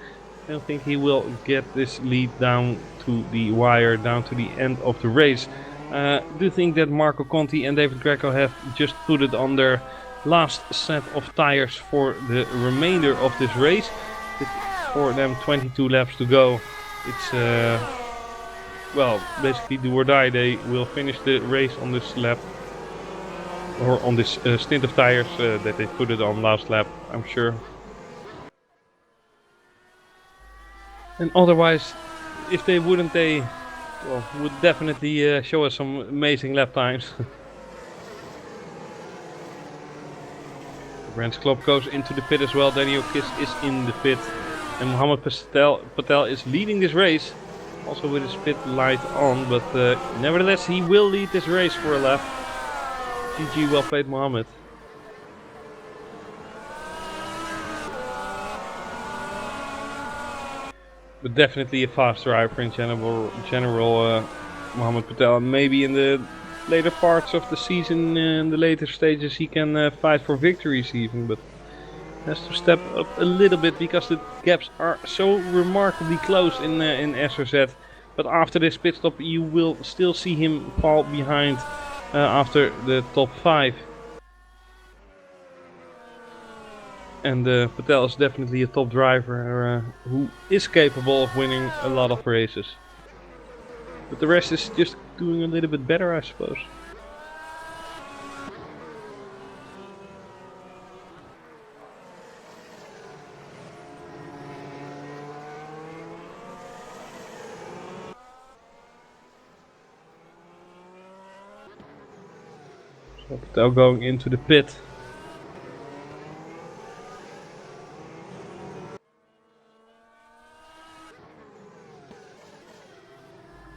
C: I don't think he will get this lead down to the wire, down to the end of the race. I do think that Marco Conti and David Greco have just put it on their last set of tires for the remainder of this race. For them 22 laps to go. It's well, basically do or die. They will finish the race on this lap, or on this stint of tires that they put it on last lap, I'm sure. And otherwise, if they wouldn't, they would definitely show us some amazing lap times. Rens Klopp goes into the pit as well. Daniel Kiss is in the pit. And Mohammed Patel is leading this race, also with his pit light on, but nevertheless he will lead this race for a lap. GG, well played Mohammed. But definitely a fast driver in general Mohammed Patel. Maybe in the later parts of the season, in the later stages, he can fight for victories even, but has to step up a little bit because the gaps are so remarkably close in SRZ. But after this pit stop you will still see him fall behind after the top 5. And Patel is definitely a top driver who is capable of winning a lot of races. But the rest is just doing a little bit better, I suppose. Patel going into the pit.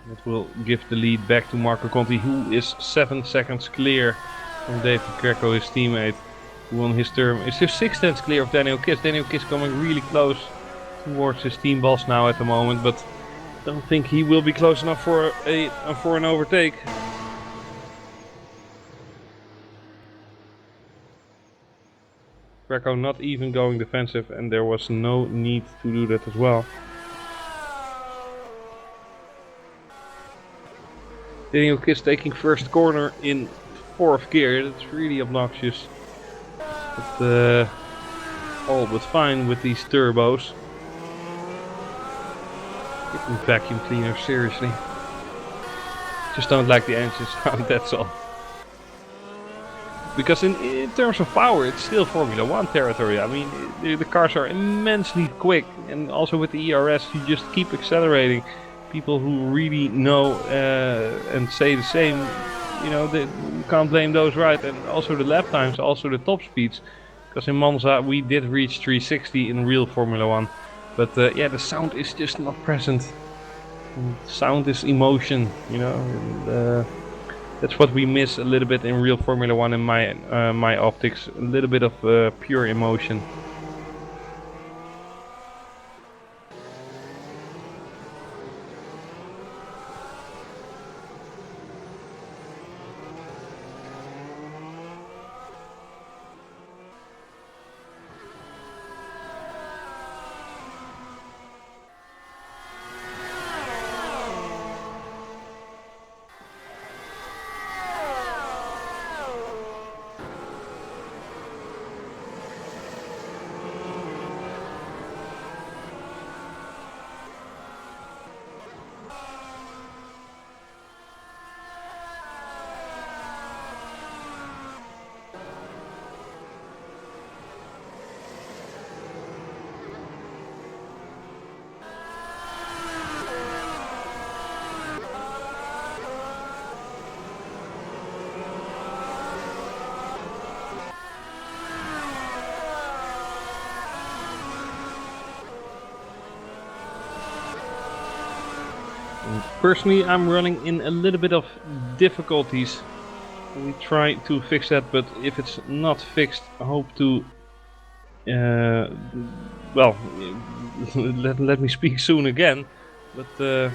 C: That will give the lead back to Marco Conti, who is 7 seconds clear from David Greco, his teammate, who on his term is just 6 tenths clear of Daniel Kiss. Daniel Kiss coming really close towards his team boss now at the moment, but don't think he will be close enough for an overtake. Greco not even going defensive, and there was no need to do that as well. Daniel Kiss taking first corner in 4th gear. That's really obnoxious. But all but fine with these turbos. Give them vacuum cleaner, seriously. Just don't like the engine sound, that's all. because in terms of power, it's still Formula 1 territory. I mean, the cars are immensely quick, and also with the ERS, you just keep accelerating. People who really know and say the same, you know, you can't blame those, right? And also the lap times, also the top speeds, because in Monza we did reach 360 in real Formula 1, but yeah, the sound is just not present. And sound is emotion, you know. And, that's what we miss a little bit in real Formula 1 in my optics, a little bit of pure emotion. Personally, I'm running in a little bit of difficulties. We try to fix that, but if it's not fixed, I hope to well, let me speak soon again. But